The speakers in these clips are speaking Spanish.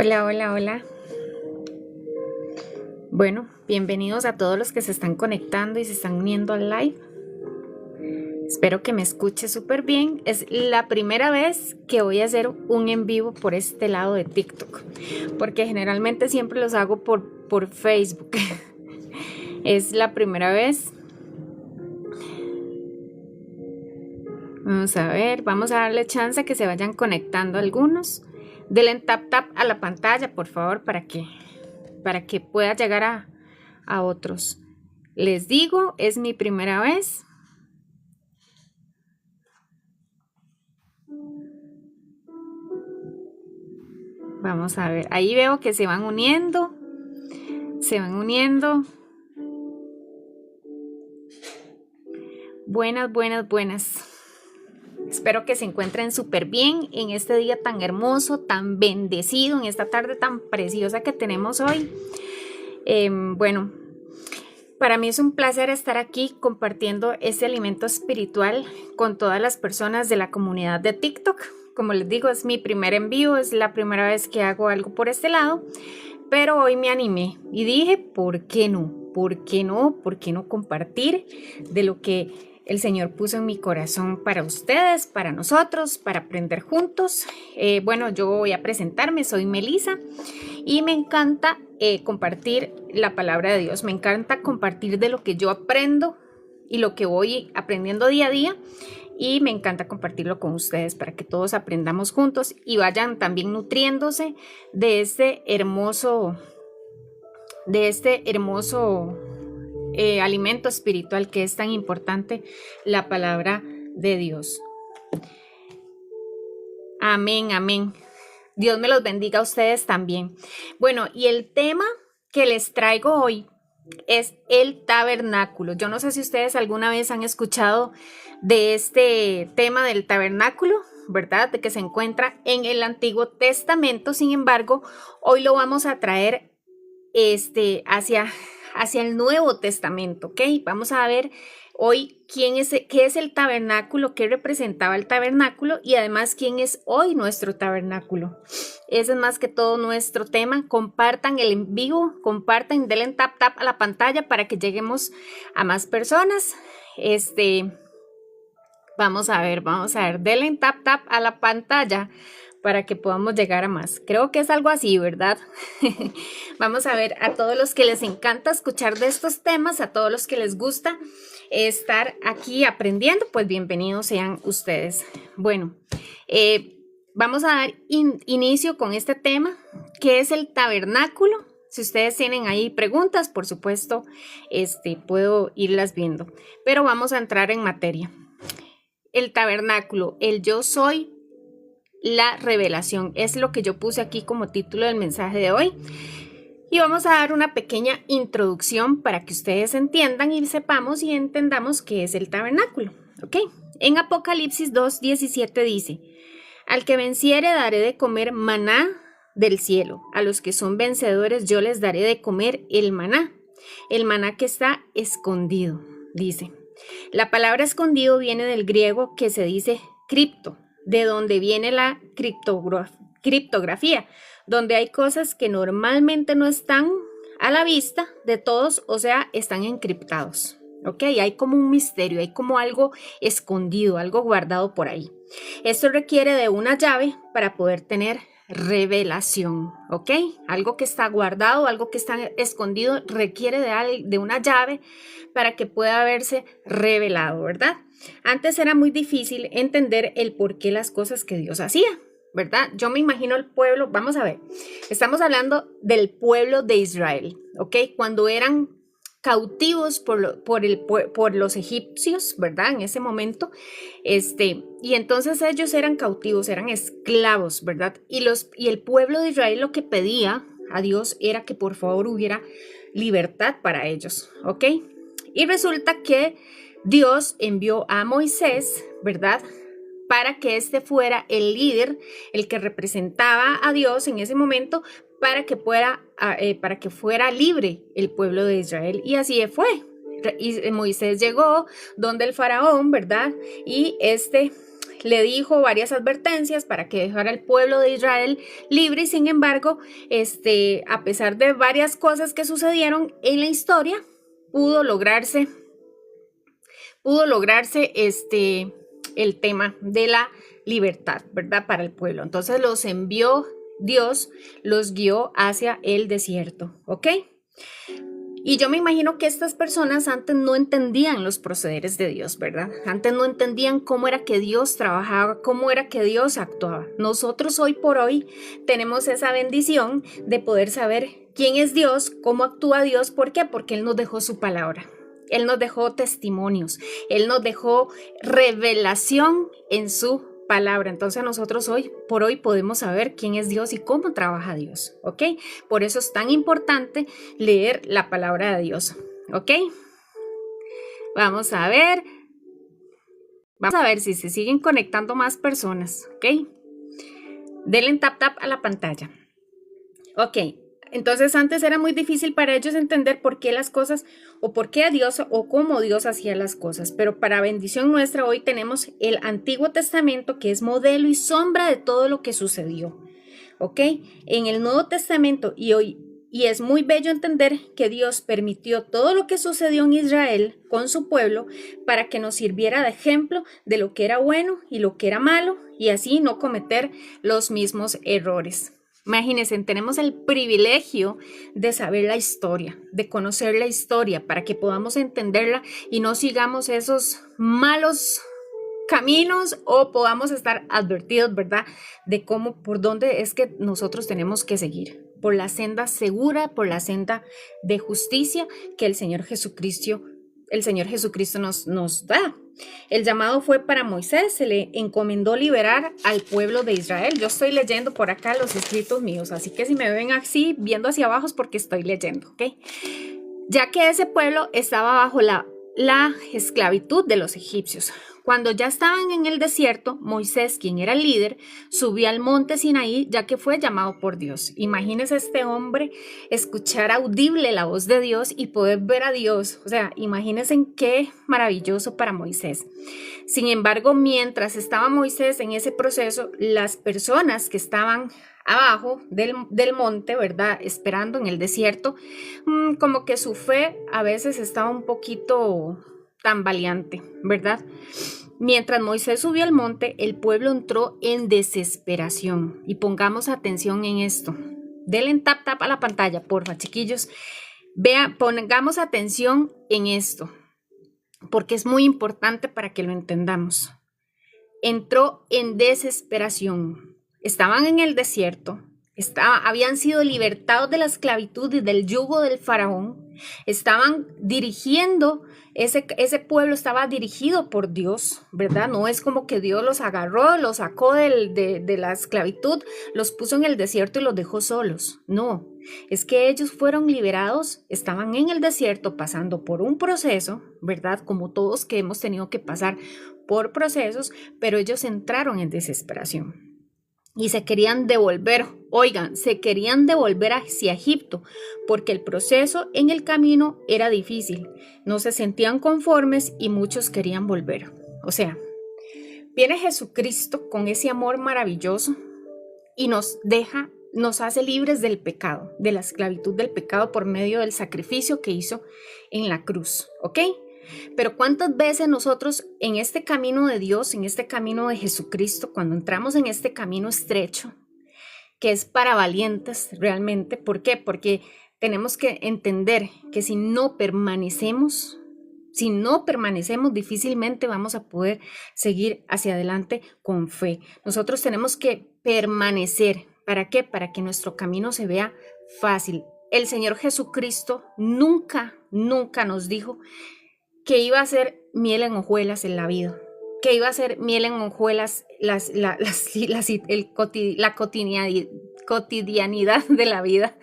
Hola, hola, hola. Bueno, bienvenidos a todos los que se están conectando y se están uniendo al live. Espero que me escuche súper bien. Es la primera vez que voy a hacer un en vivo por este lado de TikTok, porque generalmente siempre los hago por Facebook. Es la primera vez. Vamos a ver, vamos a darle chance a que se vayan conectando algunos. Denle tap tap a la pantalla, por favor, para que pueda llegar a otros. Les digo, es mi primera vez. Vamos a ver, ahí veo que se van uniendo. Buenas, buenas, buenas. Espero que se encuentren súper bien en este día tan hermoso, tan bendecido, en esta tarde tan preciosa que tenemos hoy. Bueno, para mí es un placer estar aquí compartiendo este alimento espiritual con todas las personas de la comunidad de TikTok. Como les digo, es mi primer envío, es la primera vez que hago algo por este lado, pero hoy me animé y dije, ¿por qué no? ¿Por qué no? ¿Por qué no compartir de lo que el Señor puso en mi corazón para ustedes, para nosotros, para aprender juntos? Bueno, yo voy a presentarme, soy Melissa y me encanta compartir la palabra de Dios, me encanta compartir de lo que yo aprendo y lo que voy aprendiendo día a día, y me encanta compartirlo con ustedes para que todos aprendamos juntos y vayan también nutriéndose de este hermoso alimento espiritual que es tan importante, la palabra de Dios. Amén, amén. Dios me los bendiga a ustedes también. Bueno, y el tema que les traigo hoy es el tabernáculo. Yo no sé si ustedes alguna vez han escuchado de este tema del tabernáculo, ¿verdad? De que se encuentra en el Antiguo Testamento. Sin embargo, hoy lo vamos a traer hacia el Nuevo Testamento, ¿ok? Vamos a ver hoy qué es el tabernáculo, qué representaba el tabernáculo y además quién es hoy nuestro tabernáculo. Ese es más que todo nuestro tema. Compartan el en vivo, compartan, denle tap tap a la pantalla para que lleguemos a más personas. Vamos a ver, denle tap tap a la pantalla para que podamos llegar a más. Creo que es algo así, ¿verdad? Vamos a ver, a todos los que les encanta escuchar de estos temas, a todos los que les gusta estar aquí aprendiendo, pues bienvenidos sean ustedes. Bueno, vamos a dar inicio con este tema, que es el tabernáculo. Si ustedes tienen ahí preguntas, por supuesto, puedo irlas viendo, pero vamos a entrar en materia. El tabernáculo, el yo soy, la revelación, es lo que yo puse aquí como título del mensaje de hoy. Y vamos a dar una pequeña introducción para que ustedes entiendan y sepamos y entendamos qué es el tabernáculo, ¿ok? En Apocalipsis 2:17 dice: al que venciere daré de comer maná del cielo, a los que son vencedores yo les daré de comer el maná que está escondido, dice. La palabra escondido viene del griego que se dice cripto, de donde viene la criptografía, donde hay cosas que normalmente no están a la vista de todos, o sea, están encriptados. ¿Ok? Hay como un misterio, hay como algo escondido, algo guardado por ahí. Esto requiere de una llave para poder tener revelación, ¿ok? Algo que está guardado, algo que está escondido, requiere de una llave para que pueda verse revelado, ¿verdad? Antes era muy difícil entender el por qué las cosas que Dios hacía, ¿verdad? Yo me imagino el pueblo, vamos a ver, estamos hablando del pueblo de Israel, ¿ok? Cuando eran cautivos por los egipcios, ¿verdad? En ese momento, y entonces ellos eran cautivos, eran esclavos, ¿verdad? Y el pueblo de Israel lo que pedía a Dios era que por favor hubiera libertad para ellos, ¿ok? Y resulta que Dios envió a Moisés, ¿verdad?, para que este fuera el líder, el que representaba a Dios en ese momento, para que fuera libre el pueblo de Israel. Y así fue. Y Moisés llegó donde el faraón, ¿verdad? Y le dijo varias advertencias para que dejara al pueblo de Israel libre y sin embargo, a pesar de varias cosas que sucedieron en la historia, pudo lograrse el tema de la libertad, ¿verdad? Para el pueblo. Entonces los envió Dios, los guió hacia el desierto, ¿ok? Y yo me imagino que estas personas antes no entendían los procederes de Dios, ¿verdad? Antes no entendían cómo era que Dios trabajaba, cómo era que Dios actuaba. Nosotros hoy por hoy tenemos esa bendición de poder saber quién es Dios, cómo actúa Dios. ¿Por qué? Porque Él nos dejó su palabra. Él nos dejó testimonios. Él nos dejó revelación en su palabra. Entonces nosotros hoy por hoy podemos saber quién es Dios y cómo trabaja Dios, ¿ok? Por eso es tan importante leer la palabra de Dios, ¿ok? Vamos a ver si se siguen conectando más personas, ¿ok? Denle tap tap a la pantalla. Ok, entonces antes era muy difícil para ellos entender por qué las cosas o por qué Dios o cómo Dios hacía las cosas, pero para bendición nuestra hoy tenemos el Antiguo Testamento que es modelo y sombra de todo lo que sucedió, ¿ok? En el Nuevo Testamento y es muy bello entender que Dios permitió todo lo que sucedió en Israel con su pueblo para que nos sirviera de ejemplo de lo que era bueno y lo que era malo y así no cometer los mismos errores. Imagínense, tenemos el privilegio de saber la historia, de conocer la historia para que podamos entenderla y no sigamos esos malos caminos o podamos estar advertidos, ¿verdad? De cómo, por dónde es que nosotros tenemos que seguir. Por la senda segura, por la senda de justicia que el Señor Jesucristo nos da. El llamado fue para Moisés, se le encomendó liberar al pueblo de Israel. Yo estoy leyendo por acá los escritos míos, así que si me ven así, viendo hacia abajo es porque estoy leyendo, ¿ok? Ya que ese pueblo estaba bajo la esclavitud de los egipcios. Cuando ya estaban en el desierto, Moisés, quien era el líder, subió al monte Sinaí, ya que fue llamado por Dios. Imagínese este hombre escuchar audible la voz de Dios y poder ver a Dios. O sea, imagínense qué maravilloso para Moisés. Sin embargo, mientras estaba Moisés en ese proceso, las personas que estaban abajo del monte, ¿verdad? Esperando en el desierto, como que su fe a veces estaba un poquito tambaleante, ¿verdad? Mientras Moisés subió al monte, el pueblo entró en desesperación. Y pongamos atención en esto. Denle tap tap a la pantalla, porfa, chiquillos. Pongamos atención en esto, porque es muy importante para que lo entendamos. Entró en desesperación. Estaban en el desierto, habían sido libertados de la esclavitud y del yugo del faraón, estaban dirigiendo, ese pueblo estaba dirigido por Dios, ¿verdad? No es como que Dios los agarró, los sacó de la esclavitud, los puso en el desierto y los dejó solos. No, es que ellos fueron liberados, estaban en el desierto pasando por un proceso, ¿verdad? Como todos que hemos tenido que pasar por procesos, pero ellos entraron en desesperación. Y se querían devolver, se querían devolver hacia Egipto, porque el proceso en el camino era difícil. No se sentían conformes y muchos querían volver. O sea, viene Jesucristo con ese amor maravilloso y nos hace libres del pecado, de la esclavitud del pecado por medio del sacrificio que hizo en la cruz, ¿ok? Pero ¿cuántas veces nosotros en este camino de Dios, en este camino de Jesucristo, cuando entramos en este camino estrecho, que es para valientes realmente? ¿Por qué? Porque tenemos que entender que si no permanecemos, difícilmente vamos a poder seguir hacia adelante con fe. Nosotros tenemos que permanecer. ¿Para qué? Para que nuestro camino se vea fácil. El Señor Jesucristo nunca nos dijo que iba a ser miel en hojuelas en la vida, que iba a ser miel en hojuelas la cotidianidad de la vida.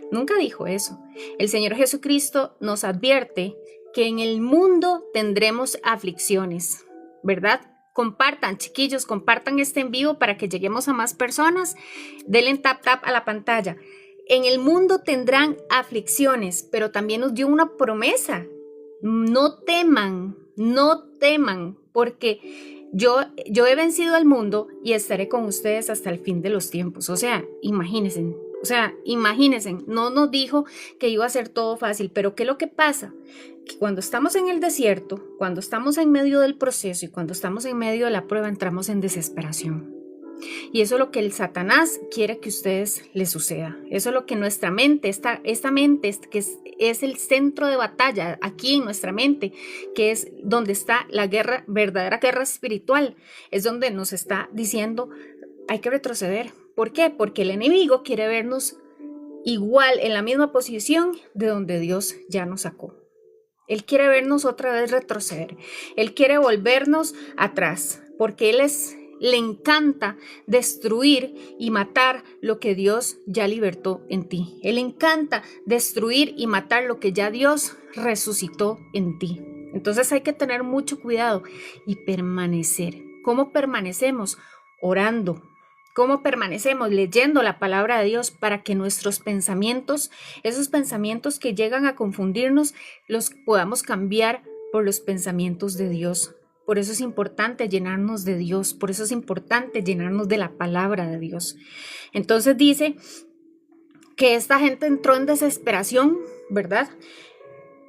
Nunca dijo eso. El Señor Jesucristo nos advierte que en el mundo tendremos aflicciones, ¿verdad? Compartan, chiquillos, compartan este en vivo para que lleguemos a más personas. Denle tap tap a la pantalla. En el mundo tendrán aflicciones, pero también nos dio una promesa. No teman, porque Yo he vencido al mundo y estaré con ustedes hasta el fin de los tiempos. O sea, imagínense. No nos dijo que iba a ser todo fácil, pero ¿qué es lo que pasa? Que cuando estamos en el desierto, cuando estamos en medio del proceso y cuando estamos en medio de la prueba, entramos en desesperación. Y eso es lo que el Satanás quiere que a ustedes les suceda. Eso es lo que nuestra mente, esta mente que es el centro de batalla aquí en nuestra mente, que es donde está la guerra, verdadera guerra espiritual, es donde nos está diciendo hay que retroceder. ¿Por qué? Porque el enemigo quiere vernos igual en la misma posición de donde Dios ya nos sacó. Él quiere vernos otra vez retroceder. Él quiere volvernos atrás, porque le encanta destruir y matar lo que Dios ya libertó en ti. Él le encanta destruir y matar lo que ya Dios resucitó en ti. Entonces hay que tener mucho cuidado y permanecer. ¿Cómo permanecemos? Orando. ¿Cómo permanecemos? Leyendo la palabra de Dios para que nuestros pensamientos, esos pensamientos que llegan a confundirnos, los podamos cambiar por los pensamientos de Dios. Por eso es importante llenarnos de Dios, por eso es importante llenarnos de la palabra de Dios. Entonces dice que esta gente entró en desesperación, ¿verdad?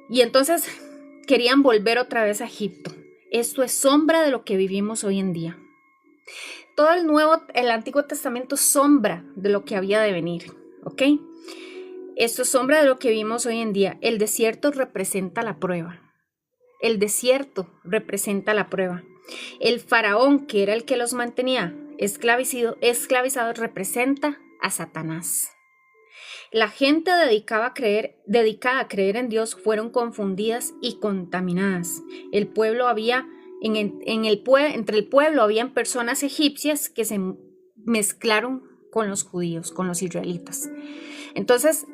Y entonces querían volver otra vez a Egipto. Esto es sombra de lo que vivimos hoy en día. Todo el Antiguo Testamento sombra de lo que había de venir, ¿ok? Esto es sombra de lo que vimos hoy en día. El desierto representa la prueba. El desierto representa la prueba. El faraón, que era el que los mantenía esclavizados, representa a Satanás. La gente dedicada a creer en Dios fueron confundidas y contaminadas. El pueblo entre el pueblo habían personas egipcias que se mezclaron con los judíos, con los israelitas. Entonces,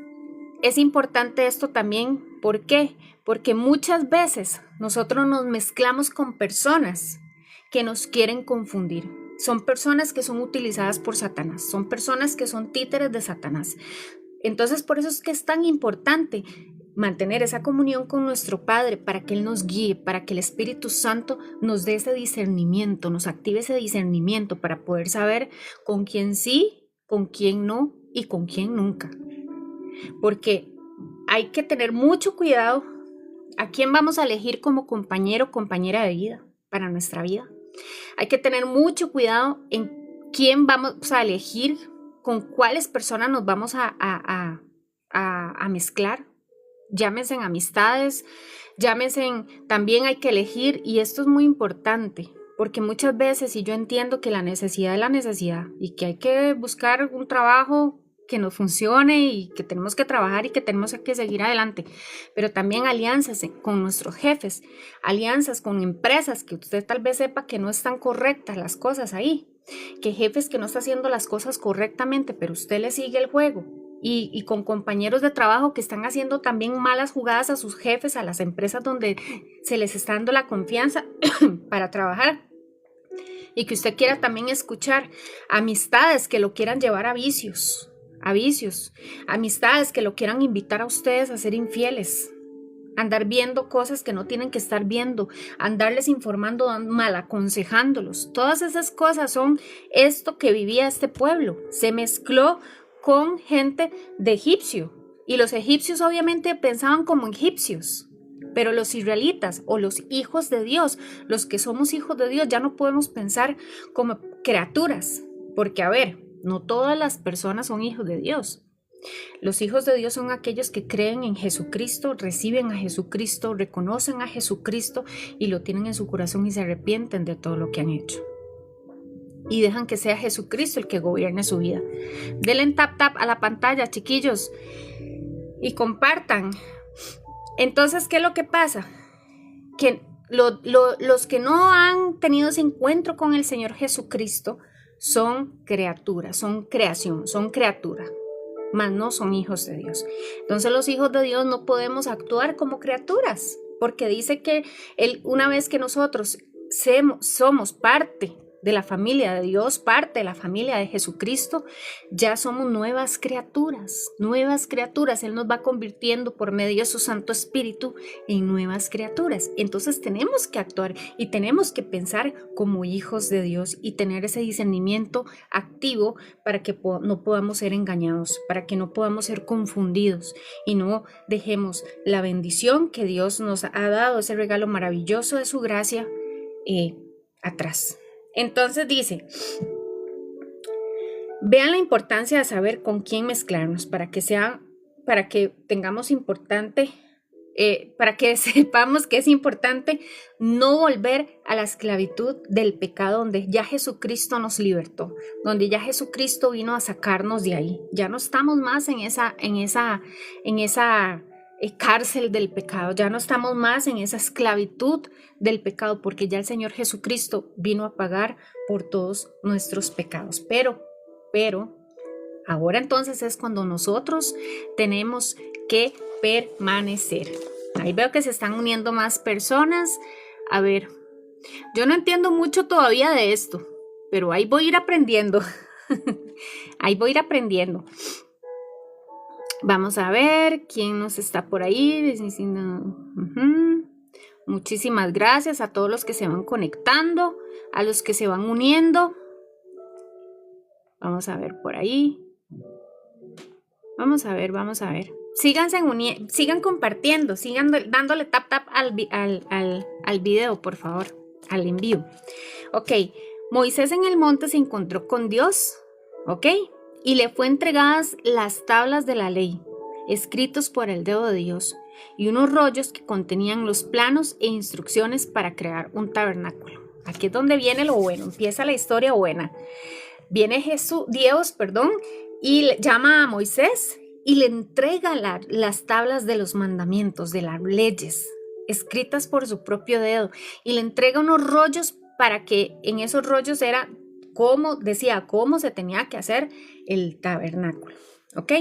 es importante esto también. ¿Por qué? Porque muchas veces nosotros nos mezclamos con personas que nos quieren confundir. Son personas que son utilizadas por Satanás, son personas que son títeres de Satanás. Entonces, por eso es que es tan importante mantener esa comunión con nuestro Padre para que Él nos guíe, para que el Espíritu Santo nos dé ese discernimiento, nos active ese discernimiento para poder saber con quién sí, con quién no y con quién nunca. Porque hay que tener mucho cuidado a quién vamos a elegir como compañero o compañera de vida para nuestra vida. Hay que tener mucho cuidado en quién vamos a elegir, con cuáles personas nos vamos a mezclar. Llámense en amistades, también hay que elegir, y esto es muy importante, porque muchas veces, y yo entiendo que la necesidad es la necesidad, y que hay que buscar un trabajo que nos funcione, y que tenemos que trabajar, y que tenemos que seguir adelante, pero también alianzas con nuestros jefes, alianzas con empresas que usted tal vez sepa que no están correctas las cosas ahí, que jefes que no están haciendo las cosas correctamente, pero usted le sigue el juego. Y con compañeros de trabajo que están haciendo también malas jugadas a sus jefes, a las empresas donde se les está dando la confianza para trabajar, y que usted quiera también escuchar amistades que lo quieran llevar a vicios, amistades que lo quieran invitar a ustedes a ser infieles, andar viendo cosas que no tienen que estar viendo, andarles informando, mal aconsejándolos. Todas esas cosas son esto que vivía este pueblo. Se mezcló con gente de egipcio, y los egipcios obviamente pensaban como egipcios, pero los israelitas o los hijos de Dios, los que somos hijos de Dios, ya no podemos pensar como criaturas, porque a ver, no todas las personas son hijos de Dios. Los hijos de Dios son aquellos que creen en Jesucristo, reciben a Jesucristo, reconocen a Jesucristo y lo tienen en su corazón y se arrepienten de todo lo que han hecho. Y dejan que sea Jesucristo el que gobierne su vida. Denle tap a la pantalla, chiquillos, y compartan. Entonces, ¿qué es lo que pasa? Que los que no han tenido ese encuentro con el Señor Jesucristo son criaturas, son creación, son criatura, mas no son hijos de Dios. Entonces los hijos de Dios no podemos actuar como criaturas, porque dice que una vez que nosotros somos parte de la familia de Dios, parte de la familia de Jesucristo, ya somos nuevas criaturas, nuevas criaturas. Él nos va convirtiendo por medio de su Santo Espíritu en nuevas criaturas. Entonces tenemos que actuar y tenemos que pensar como hijos de Dios y tener ese discernimiento activo para que no podamos ser engañados, para que no podamos ser confundidos y no dejemos la bendición que Dios nos ha dado, ese regalo maravilloso de su gracia, atrás. Entonces dice, vean la importancia de saber con quién mezclarnos para que tengamos importante, para que sepamos que es importante no volver a la esclavitud del pecado, donde ya Jesucristo nos libertó, donde ya Jesucristo vino a sacarnos de ahí. Ya no estamos más en esa cárcel del pecado, ya no estamos más en esa esclavitud del pecado, porque ya el Señor Jesucristo vino a pagar por todos nuestros pecados. Pero ahora entonces es cuando nosotros tenemos que permanecer. Ahí veo que se están uniendo más personas. A ver, yo no entiendo mucho todavía de esto, pero ahí voy a ir aprendiendo. Ahí voy a ir aprendiendo. Vamos a ver quién nos está por ahí. Muchísimas gracias a todos los que se van conectando, a los que se van uniendo. Vamos a ver por ahí. Vamos a ver. Sigan compartiendo, sigan dándole tap al video, por favor, al envío. Ok, Moisés en el monte se encontró con Dios, ok, y le fue entregadas las tablas de la ley, escritos por el dedo de Dios, y unos rollos que contenían los planos e instrucciones para crear un tabernáculo. Aquí es donde viene lo bueno, empieza la historia buena. Viene Dios, y le llama a Moisés y le entrega las tablas de los mandamientos, de las leyes, escritas por su propio dedo, y le entrega unos rollos para que en esos rollos era cómo se tenía que hacer el tabernáculo, ¿ok?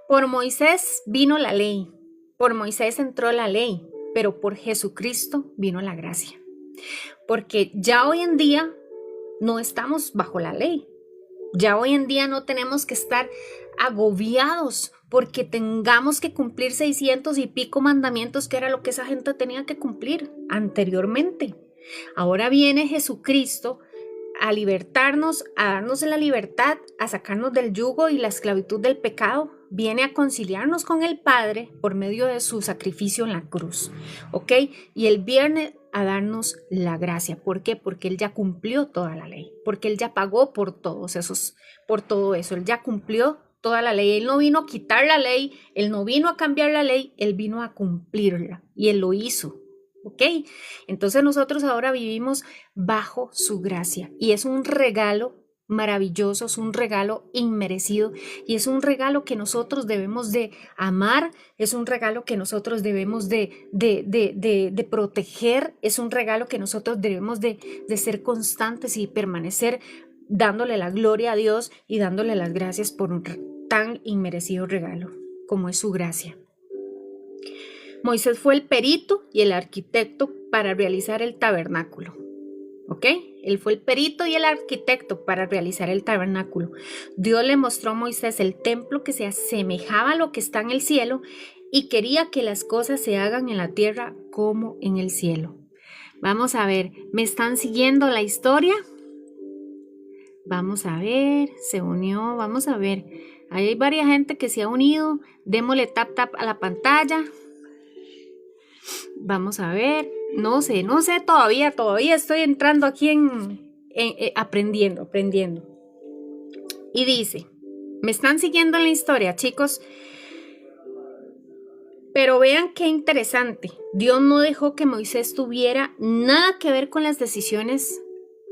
Por Moisés vino la ley, por Moisés entró la ley, pero por Jesucristo vino la gracia, porque ya hoy en día no estamos bajo la ley. Ya hoy en día no tenemos que estar agobiados porque tengamos que cumplir 600 y pico mandamientos, que era lo que esa gente tenía que cumplir anteriormente. Ahora viene Jesucristo a libertarnos, a darnos la libertad, a sacarnos del yugo y la esclavitud del pecado. Viene a conciliarnos con el Padre por medio de su sacrificio en la cruz, ¿ok? Y Él viene a darnos la gracia. ¿Por qué? Porque Él ya cumplió toda la ley, porque Él ya pagó por todo eso, Él ya cumplió toda la ley. Él no vino a quitar la ley, Él no vino a cambiar la ley, Él vino a cumplirla y Él lo hizo, ¿ok? Entonces nosotros ahora vivimos bajo su gracia y es un regalo maravilloso, es un regalo inmerecido y es un regalo que nosotros debemos de amar, es un regalo que nosotros debemos de proteger, es un regalo que nosotros debemos de ser constantes y permanecer dándole la gloria a Dios y dándole las gracias por un tan inmerecido regalo como es su gracia. Moisés fue el perito y el arquitecto para realizar el tabernáculo. ¿Ok? Él fue el perito y el arquitecto para realizar el tabernáculo. Dios le mostró a Moisés el templo que se asemejaba a lo que está en el cielo y quería que las cosas se hagan en la tierra como en el cielo. Vamos a ver, ¿me están siguiendo la historia? Vamos a ver, se unió, vamos a ver. Ahí hay varias gente que se ha unido. Démosle tap a la pantalla. Vamos a ver. No sé todavía estoy entrando aquí aprendiendo. Y dice, ¿me están siguiendo en la historia, chicos? Pero vean qué interesante. Dios no dejó que Moisés tuviera nada que ver con las decisiones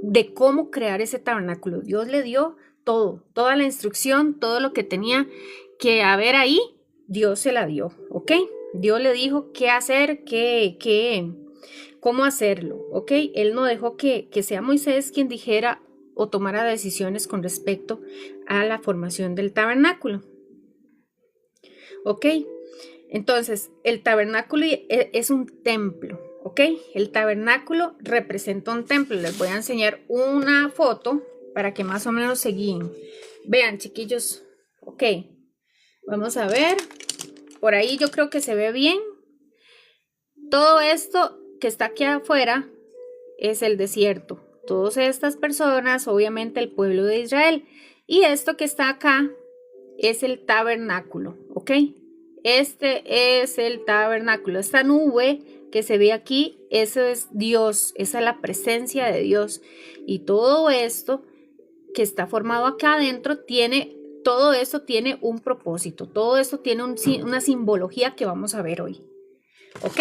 de cómo crear ese tabernáculo. Dios le dio toda la instrucción, todo lo que tenía que haber ahí, Dios se la dio, ¿ok? Dios le dijo qué hacer, cómo hacerlo, ¿ok? Él no dejó que sea Moisés quien dijera o tomara decisiones con respecto a la formación del tabernáculo, ¿ok? Entonces, el tabernáculo es un templo, ¿ok? El tabernáculo representa un templo. Les voy a enseñar una foto para que más o menos se guíen. Vean, chiquillos, ok, vamos a ver. Por ahí yo creo que se ve bien. Todo esto que está aquí afuera es el desierto. Todas estas personas, obviamente el pueblo de Israel. Y esto que está acá es el tabernáculo, ¿ok? Este es el tabernáculo. Esta nube que se ve aquí, eso es Dios, esa es la presencia de Dios. Y todo esto que está formado acá adentro todo esto tiene un propósito, todo esto tiene una simbología que vamos a ver hoy, ¿ok?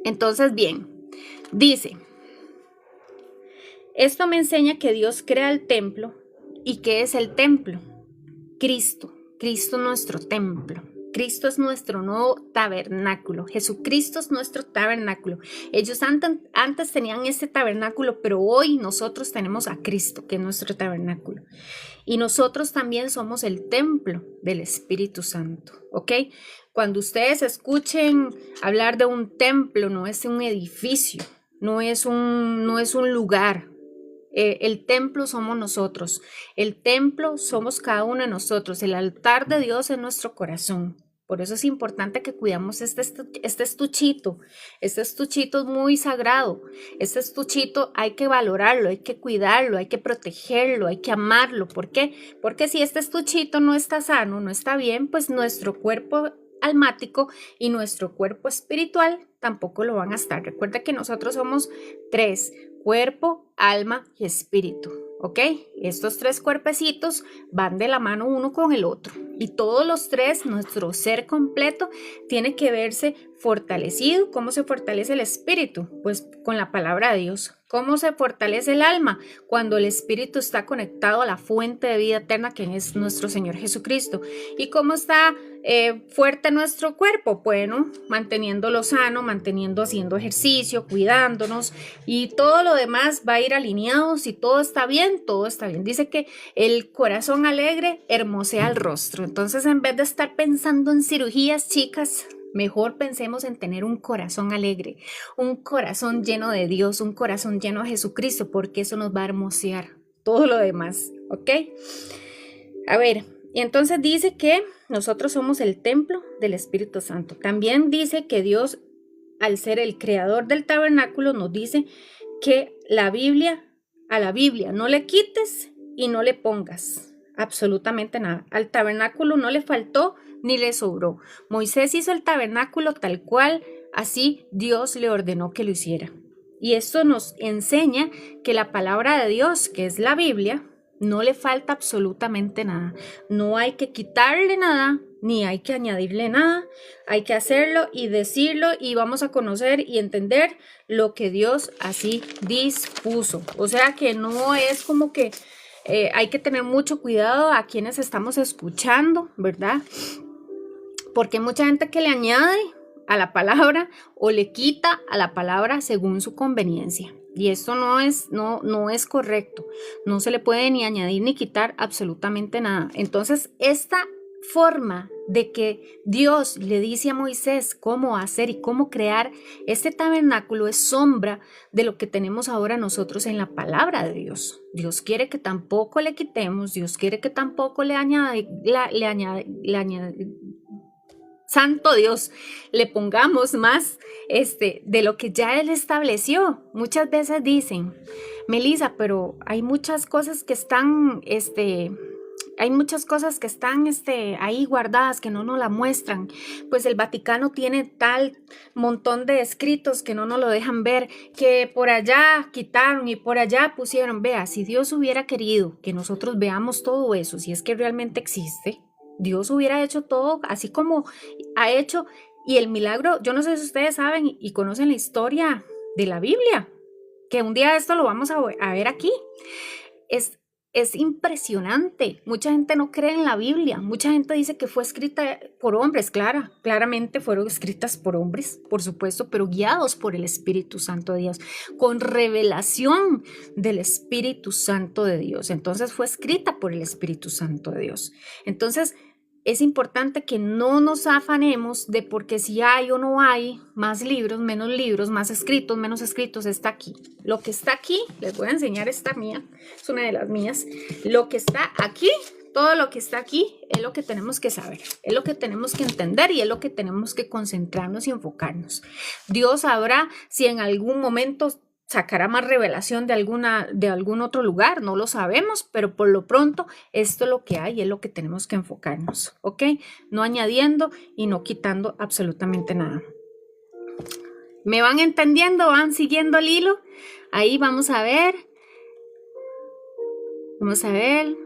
Entonces, bien, dice, esto me enseña que Dios crea el templo. ¿Y qué es el templo? Cristo es nuestro templo. Cristo es nuestro nuevo tabernáculo. Jesucristo es nuestro tabernáculo. Ellos antes tenían este tabernáculo, pero hoy nosotros tenemos a Cristo, que es nuestro tabernáculo. Y nosotros también somos el templo del Espíritu Santo, ¿ok? Cuando ustedes escuchen hablar de un templo, no es un edificio, no es un lugar. El templo somos nosotros, el templo somos cada uno de nosotros, el altar de Dios es nuestro corazón. Por eso es importante que cuidamos este estuchito. Este estuchito es muy sagrado. Este estuchito hay que valorarlo, hay que cuidarlo, hay que protegerlo, hay que amarlo. ¿Por qué? Porque si este estuchito no está sano, no está bien, pues nuestro cuerpo almático y nuestro cuerpo espiritual tampoco lo van a estar. Recuerda que nosotros somos tres: cuerpo, alma y espíritu, ¿ok? Estos tres cuerpecitos van de la mano uno con el otro y todos los tres, nuestro ser completo tiene que verse fortalecido. ¿Cómo se fortalece el espíritu? Pues con la palabra de Dios. ¿Cómo se fortalece el alma? Cuando el espíritu está conectado a la fuente de vida eterna que es nuestro Señor Jesucristo. ¿Y cómo está fuerte nuestro cuerpo? Bueno, manteniéndolo sano, haciendo ejercicio, cuidándonos, y todo lo demás va a ir alineado. Si todo está bien, todo está bien. Dice que el corazón alegre hermosea el rostro. Entonces, en vez de estar pensando en cirugías, chicas, mejor pensemos en tener un corazón alegre, un corazón lleno de Dios, un corazón lleno de Jesucristo, porque eso nos va a hermosear todo lo demás, ¿ok? A ver, y entonces dice que nosotros somos el templo del Espíritu Santo. También dice que Dios, al ser el creador del tabernáculo, nos dice que a la Biblia no le quites y no le pongas absolutamente nada. Al tabernáculo no le faltó ni le sobró. Moisés hizo el tabernáculo tal cual, así Dios le ordenó que lo hiciera. Y esto nos enseña que la palabra de Dios, que es la Biblia, no le falta absolutamente nada. No hay que quitarle nada, ni hay que añadirle nada. Hay que hacerlo y decirlo, y vamos a conocer y entender lo que Dios así dispuso. O sea que no es como que hay que tener mucho cuidado a quienes estamos escuchando, ¿verdad? Porque hay mucha gente que le añade a la palabra o le quita a la palabra según su conveniencia. Y esto no es correcto. No se le puede ni añadir ni quitar absolutamente nada. Entonces, esta forma de que Dios le dice a Moisés cómo hacer y cómo crear este tabernáculo es sombra de lo que tenemos ahora nosotros en la palabra de Dios. Dios quiere que tampoco le quitemos, Dios quiere que tampoco le añade, Santo Dios, le pongamos más de lo que ya Él estableció. Muchas veces dicen, Melissa, pero hay muchas cosas que están, ahí guardadas que no nos la muestran. Pues el Vaticano tiene tal montón de escritos que no nos lo dejan ver, que por allá quitaron y por allá pusieron. Vea, si Dios hubiera querido que nosotros veamos todo eso, si es que realmente existe, Dios hubiera hecho todo así como ha hecho. Y el milagro, yo no sé si ustedes saben y conocen la historia de la Biblia, que un día esto lo vamos a ver aquí. Es impresionante. Mucha gente no cree en la Biblia. Mucha gente dice que fue escrita por hombres. Claramente fueron escritas por hombres, por supuesto, pero guiados por el Espíritu Santo de Dios, con revelación del Espíritu Santo de Dios. Entonces fue escrita por el Espíritu Santo de Dios. Entonces, es importante que no nos afanemos de porque si hay o no hay más libros, más escritos, menos escritos, está aquí. Lo que está aquí, les voy a enseñar esta mía, es una de las mías. Lo que está aquí, todo lo que está aquí es lo que tenemos que saber, es lo que tenemos que entender y es lo que tenemos que concentrarnos y enfocarnos. Dios sabrá si en algún momento sacará más revelación de algún otro lugar, no lo sabemos, pero por lo pronto esto es lo que hay y es lo que tenemos que enfocarnos, ¿ok? No añadiendo y no quitando absolutamente nada. ¿Me van entendiendo? ¿Van siguiendo el hilo? Ahí vamos a ver. Vamos a ver.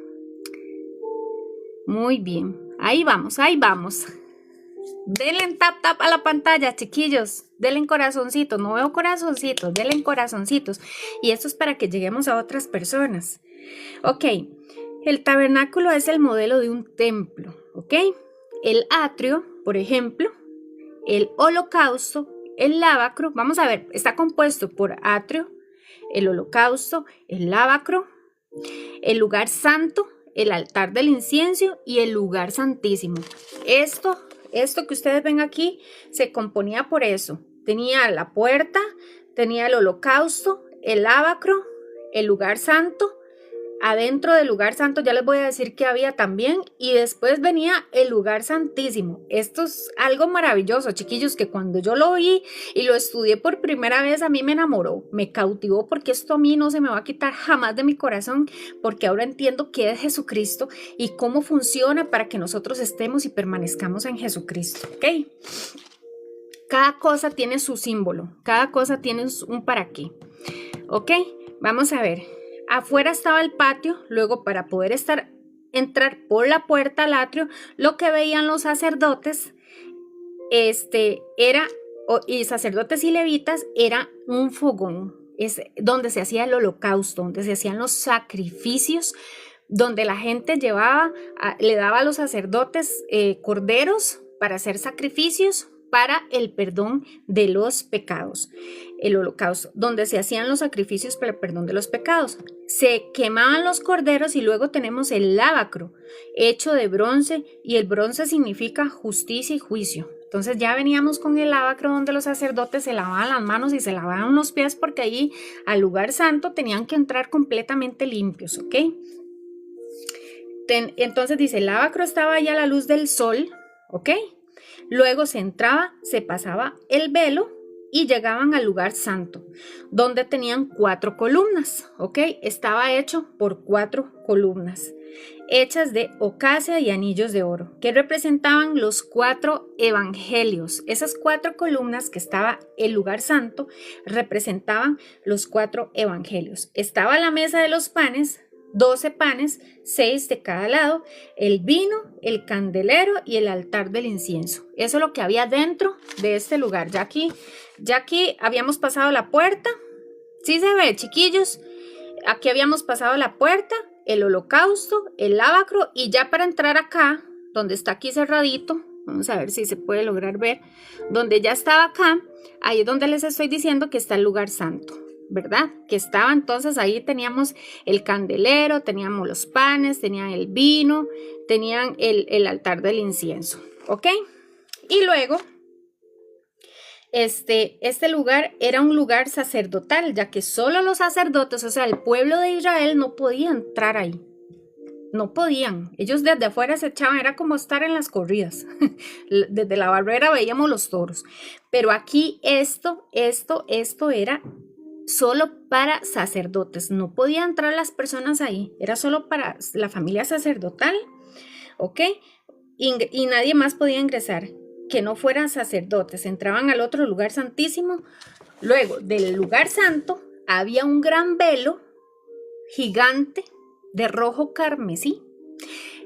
Muy bien. Ahí vamos, ahí vamos. Denle tap tap a la pantalla, chiquillos. Denle corazoncitos. No veo corazoncitos. Denle corazoncitos. Y esto es para que lleguemos a otras personas. Ok. El tabernáculo es el modelo de un templo. Ok. El atrio, por ejemplo. El holocausto. El lavacro. Vamos a ver. Está compuesto por atrio, el holocausto, el lavacro, el lugar santo, el altar del incienso y el lugar santísimo. Esto que ustedes ven aquí se componía por eso. Tenía la puerta, tenía el holocausto, el lavacro, el lugar santo. Adentro del lugar santo ya les voy a decir que había también, y después venía el lugar santísimo. Esto es algo maravilloso, chiquillos, que cuando yo lo vi y lo estudié por primera vez, a mí me enamoró, me cautivó, porque esto a mí no se me va a quitar jamás de mi corazón, porque ahora entiendo qué es Jesucristo y cómo funciona para que nosotros estemos y permanezcamos en Jesucristo, ¿ok? Cada cosa tiene su símbolo, cada cosa tiene un para qué, ¿ok? Vamos a ver. Afuera estaba el patio, luego para poder entrar por la puerta al atrio, lo que veían los sacerdotes, y sacerdotes y levitas, era un fogón, es donde se hacía el holocausto, donde se hacían los sacrificios, donde la gente le daba a los sacerdotes corderos para hacer sacrificios para el perdón de los pecados. El holocausto, donde se hacían los sacrificios para el perdón de los pecados. Se quemaban los corderos y luego tenemos el lavacro, hecho de bronce, y el bronce significa justicia y juicio. Entonces ya veníamos con el lavacro, donde los sacerdotes se lavaban las manos y se lavaban los pies, porque ahí al lugar santo tenían que entrar completamente limpios, ¿ok? Entonces dice, el lavacro estaba ahí a la luz del sol, ¿ok? Luego se entraba, se pasaba el velo y llegaban al lugar santo, donde tenían 4 columnas, ¿ok? Estaba hecho por 4 columnas, hechas de ocásia y anillos de oro, que representaban los 4 evangelios. Esas 4 columnas que estaba el lugar santo representaban los 4 evangelios. Estaba la mesa de los panes, 12 panes, 6 de cada lado, el vino, el candelero y el altar del incienso. Eso es lo que había dentro de este lugar. Ya aquí habíamos pasado la puerta. ¿Sí se ve, chiquillos? Aquí habíamos pasado la puerta, el holocausto, el lavacro, y ya para entrar acá, donde está aquí cerradito, vamos a ver si se puede lograr ver, donde ya estaba acá, ahí es donde les estoy diciendo que está el lugar santo, ¿verdad? Que estaba, entonces ahí teníamos el candelero, teníamos los panes, tenían el vino, tenían el altar del incienso, ¿ok? Y luego, este lugar era un lugar sacerdotal, ya que solo los sacerdotes, o sea, el pueblo de Israel, no podía entrar ahí. No podían, ellos desde afuera se echaban, era como estar en las corridas, desde la barrera veíamos los toros, pero aquí esto era solo para sacerdotes, no podían entrar las personas ahí, era solo para la familia sacerdotal, ¿ok? Y nadie más podía ingresar que no fueran sacerdotes, entraban al otro lugar santísimo. Luego del lugar santo había un gran velo gigante de rojo carmesí,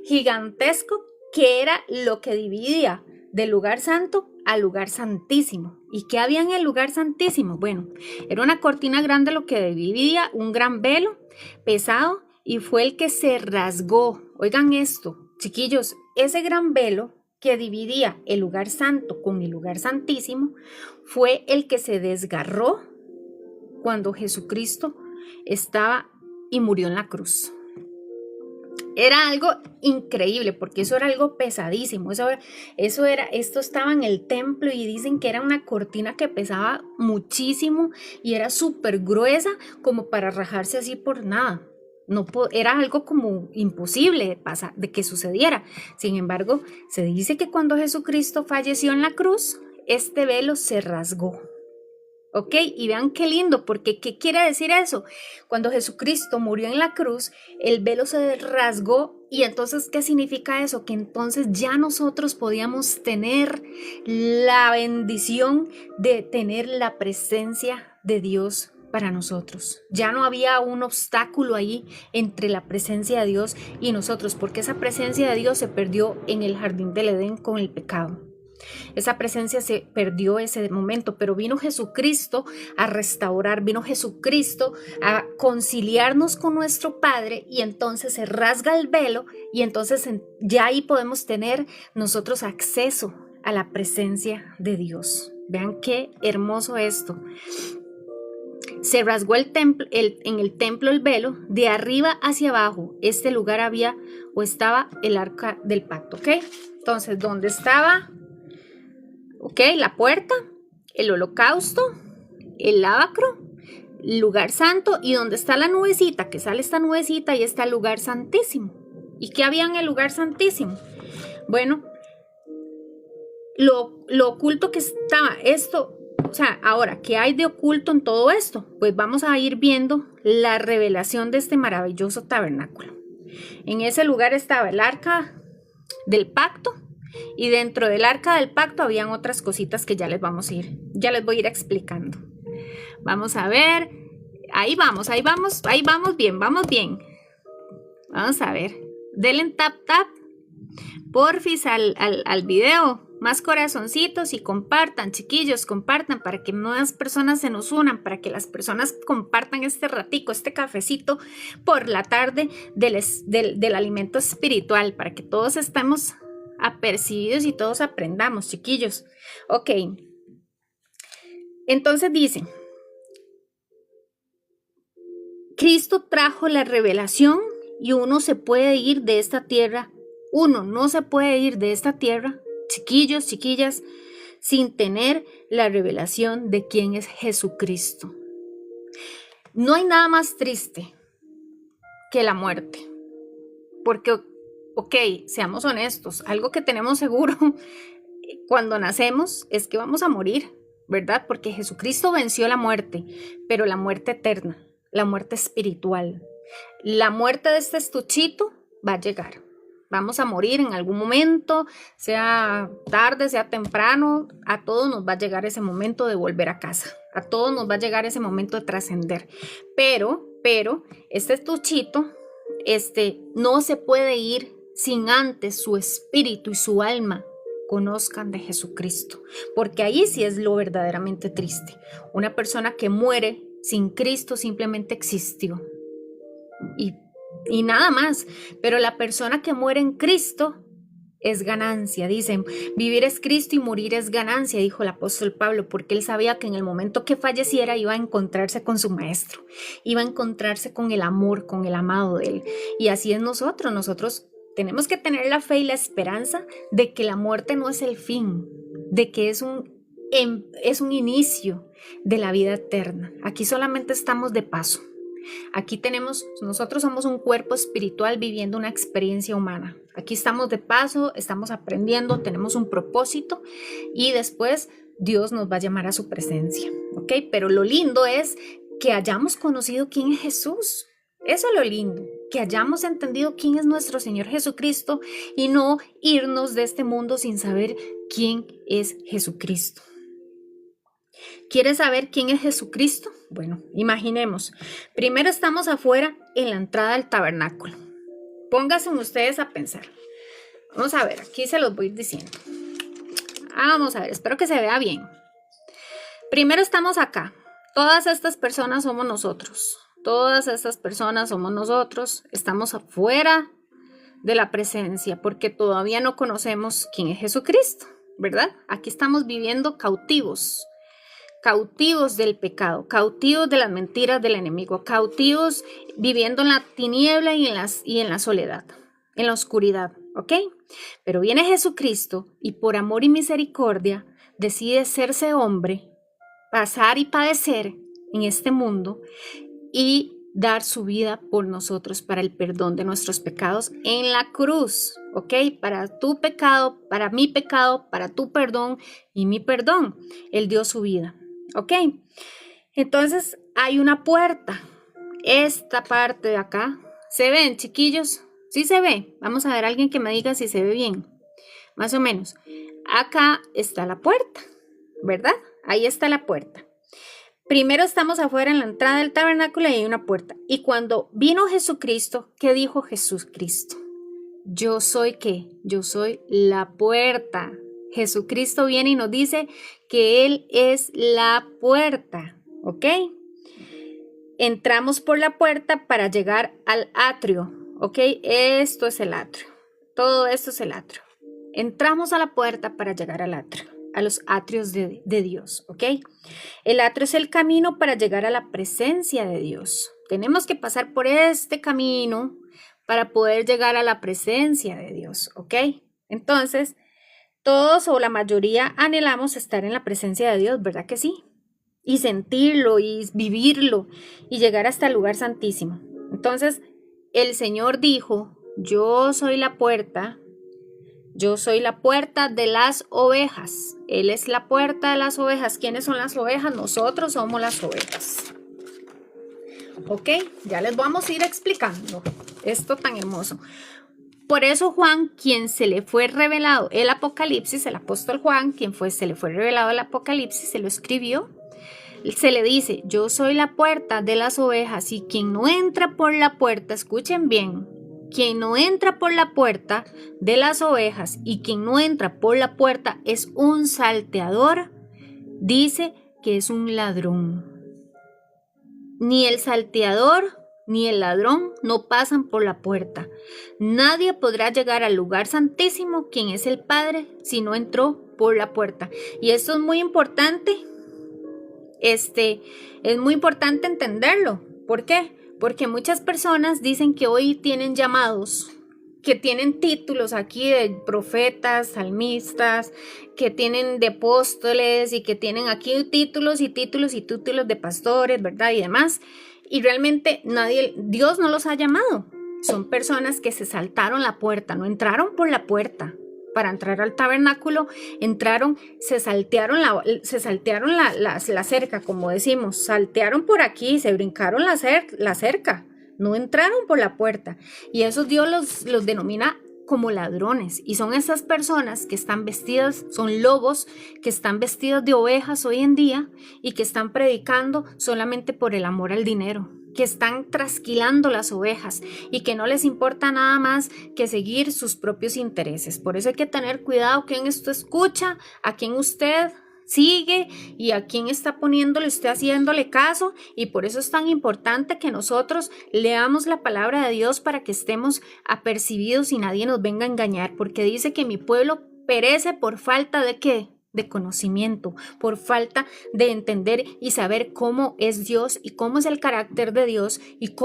gigantesco, que era lo que dividía del lugar santo al lugar santísimo. ¿Y qué había en el lugar santísimo? Bueno, era una cortina grande lo que dividía, un gran velo pesado, y fue el que se rasgó. Oigan esto, chiquillos, ese gran velo que dividía el lugar santo con el lugar santísimo fue el que se desgarró cuando Jesucristo estaba y murió en la cruz. Era algo increíble porque eso era algo pesadísimo. Esto estaba en el templo y dicen que era una cortina que pesaba muchísimo y era súper gruesa como para rajarse así por nada. No, era algo como imposible de que sucediera. Sin embargo, se dice que cuando Jesucristo falleció en la cruz, este velo se rasgó. ¿Ok? Y vean qué lindo, porque ¿qué quiere decir eso? Cuando Jesucristo murió en la cruz, el velo se rasgó y entonces, ¿qué significa eso? Que entonces ya nosotros podíamos tener la bendición de tener la presencia de Dios para nosotros. Ya no había un obstáculo ahí entre la presencia de Dios y nosotros, porque esa presencia de Dios se perdió en el jardín del Edén con el pecado. Esa presencia se perdió ese momento, pero vino Jesucristo a restaurar, vino Jesucristo a conciliarnos con nuestro Padre y entonces se rasga el velo y entonces ya ahí podemos tener nosotros acceso a la presencia de Dios. Vean qué hermoso esto. Se rasgó en el templo el velo, de arriba hacia abajo. Este lugar había o estaba el arca del pacto, ¿ok? Entonces, ¿dónde estaba? Ok, la puerta, el holocausto, el lavacro, el lugar santo y donde está la nubecita, que sale esta nubecita, ahí está el lugar santísimo. ¿Y qué había en el lugar santísimo? Bueno, lo oculto que estaba esto, o sea, ahora, ¿qué hay de oculto en todo esto? Pues vamos a ir viendo la revelación de este maravilloso tabernáculo. En ese lugar estaba el arca del pacto. Y dentro del arca del pacto habían otras cositas que ya les voy a ir explicando. Vamos a ver, ahí vamos bien, vamos bien. Vamos a ver, denle tap porfis al video, más corazoncitos y compartan, chiquillos, compartan para que nuevas personas se nos unan, para que las personas compartan este ratico, este cafecito por la tarde del alimento espiritual, para que todos estemos apercibidos y todos aprendamos, chiquillos. Ok, entonces dice, Cristo trajo la revelación y uno no se puede ir de esta tierra, chiquillos, chiquillas, sin tener la revelación de quién es Jesucristo. No hay nada más triste que la muerte, porque ok, seamos honestos, algo que tenemos seguro cuando nacemos es que vamos a morir, ¿verdad? Porque Jesucristo venció la muerte, pero la muerte eterna, la muerte espiritual, la muerte de este estuchito va a llegar. Vamos a morir en algún momento, sea tarde, sea temprano, a todos nos va a llegar ese momento de volver a casa, a todos nos va a llegar ese momento de trascender, pero este estuchito, no se puede ir sin antes su espíritu y su alma conozcan de Jesucristo, porque ahí sí es lo verdaderamente triste. Una persona que muere sin Cristo simplemente existió y nada más, pero la persona que muere en Cristo es ganancia. Dicen, vivir es Cristo y morir es ganancia, dijo el apóstol Pablo, porque él sabía que en el momento que falleciera iba a encontrarse con su maestro, iba a encontrarse con el amor, con el amado de él. Y así es nosotros tenemos que tener la fe y la esperanza de que la muerte no es el fin, de que es un inicio de la vida eterna. Aquí solamente estamos de paso. Aquí nosotros somos un cuerpo espiritual viviendo una experiencia humana. Aquí estamos de paso, estamos aprendiendo, tenemos un propósito y después Dios nos va a llamar a su presencia, ¿ok? Pero lo lindo es que hayamos conocido quién es Jesús. Eso es lo lindo, que hayamos entendido quién es nuestro Señor Jesucristo y no irnos de este mundo sin saber quién es Jesucristo. ¿Quieres saber quién es Jesucristo? Bueno, imaginemos. Primero estamos afuera en la entrada del tabernáculo. Pónganse ustedes a pensar. Vamos a ver, aquí se los voy diciendo. Vamos a ver, espero que se vea bien. Primero estamos acá. Todas estas personas somos nosotros. Todas estas personas somos nosotros. Estamos afuera de la presencia porque todavía no conocemos quién es Jesucristo, ¿verdad? Aquí estamos viviendo cautivos del pecado, cautivos de las mentiras del enemigo, cautivos viviendo en la tiniebla y en la soledad. en la oscuridad, ¿ok? Pero viene Jesucristo y por amor y misericordia decide hacerse hombre, pasar y padecer en este mundo y dar su vida por nosotros para el perdón de nuestros pecados en la cruz, ¿ok? Para tu pecado, para mi pecado, para tu perdón y mi perdón. Él dio su vida, ¿ok? Entonces hay una puerta. Esta parte de acá, ¿se ven, chiquillos? Sí se ve. Vamos a ver a alguien que me diga si se ve bien. Más o menos. Acá está la puerta, ¿verdad? Ahí está la puerta. Primero estamos afuera en la entrada del tabernáculo y hay una puerta. Y cuando vino Jesucristo, ¿qué dijo Jesucristo? Yo soy ¿qué? Yo soy la puerta. Jesucristo viene y nos dice que Él es la puerta, ¿ok? Entramos por la puerta para llegar al atrio, ¿ok? Esto es el atrio. Todo esto es el atrio. Entramos a la puerta para llegar al atrio, a los atrios de Dios, ¿ok? El atrio es el camino para llegar a la presencia de Dios. Tenemos que pasar por este camino para poder llegar a la presencia de Dios, ¿ok? Entonces, todos o la mayoría anhelamos estar en la presencia de Dios, ¿verdad que sí? Y sentirlo y vivirlo y llegar hasta el lugar santísimo. Entonces, el Señor dijo, yo soy la puerta. Yo soy la puerta de las ovejas. Él es la puerta de las ovejas. ¿Quiénes son las ovejas? Nosotros somos las ovejas. Ok, ya les vamos a ir explicando esto tan hermoso. Por eso Juan, quien se le fue revelado el Apocalipsis, el apóstol Juan, se le fue revelado el Apocalipsis, se lo escribió. Se le dice, yo soy la puerta de las ovejas y quien no entra por la puerta, escuchen bien, quien no entra por la puerta de las ovejas y quien no entra por la puerta es un salteador, dice que es un ladrón. Ni el salteador ni el ladrón no pasan por la puerta. Nadie podrá llegar al lugar santísimo, quien es el Padre, si no entró por la puerta. Y esto es muy importante. Es muy importante entenderlo. ¿Por qué? Porque muchas personas dicen que hoy tienen llamados, que tienen títulos aquí de profetas, salmistas, que tienen de apóstoles y que tienen aquí títulos y títulos y títulos de pastores, ¿verdad? Y demás. Y realmente Dios no los ha llamado. Son personas que se saltaron la puerta, no entraron por la puerta. Para entrar al tabernáculo, se saltearon la cerca, como decimos, saltearon por aquí, se brincaron la cerca, no entraron por la puerta. Y eso Dios los denomina como ladrones. Y son esas personas que están vestidas, son lobos que están vestidos de ovejas hoy en día y que están predicando solamente por el amor al dinero, que están trasquilando las ovejas y que no les importa nada más que seguir sus propios intereses. Por eso hay que tener cuidado quién esto escucha, a quién usted sigue y a quién está poniéndole usted haciéndole caso. Y por eso es tan importante que nosotros leamos la palabra de Dios para que estemos apercibidos y nadie nos venga a engañar, porque dice que mi pueblo perece por falta de ¿qué? De conocimiento, por falta de entender y saber cómo es Dios y cómo es el carácter de Dios y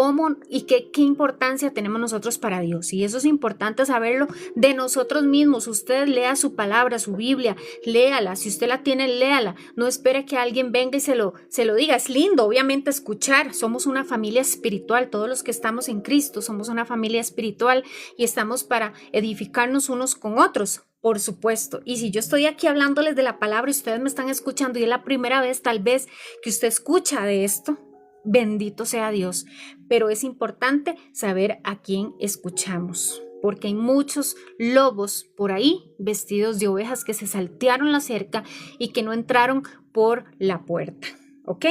qué importancia tenemos nosotros para Dios. Y eso es importante saberlo de nosotros mismos. Usted lea su palabra, su Biblia, léala. Si usted la tiene, léala. No espere que alguien venga y se lo diga. Es lindo, obviamente, escuchar. Somos una familia espiritual. Todos los que estamos en Cristo somos una familia espiritual y estamos para edificarnos unos con otros. Por supuesto, y si yo estoy aquí hablándoles de la palabra y ustedes me están escuchando y es la primera vez tal vez que usted escucha de esto, bendito sea Dios, pero es importante saber a quién escuchamos, porque hay muchos lobos por ahí vestidos de ovejas que se saltearon la cerca y que no entraron por la puerta, ¿ok?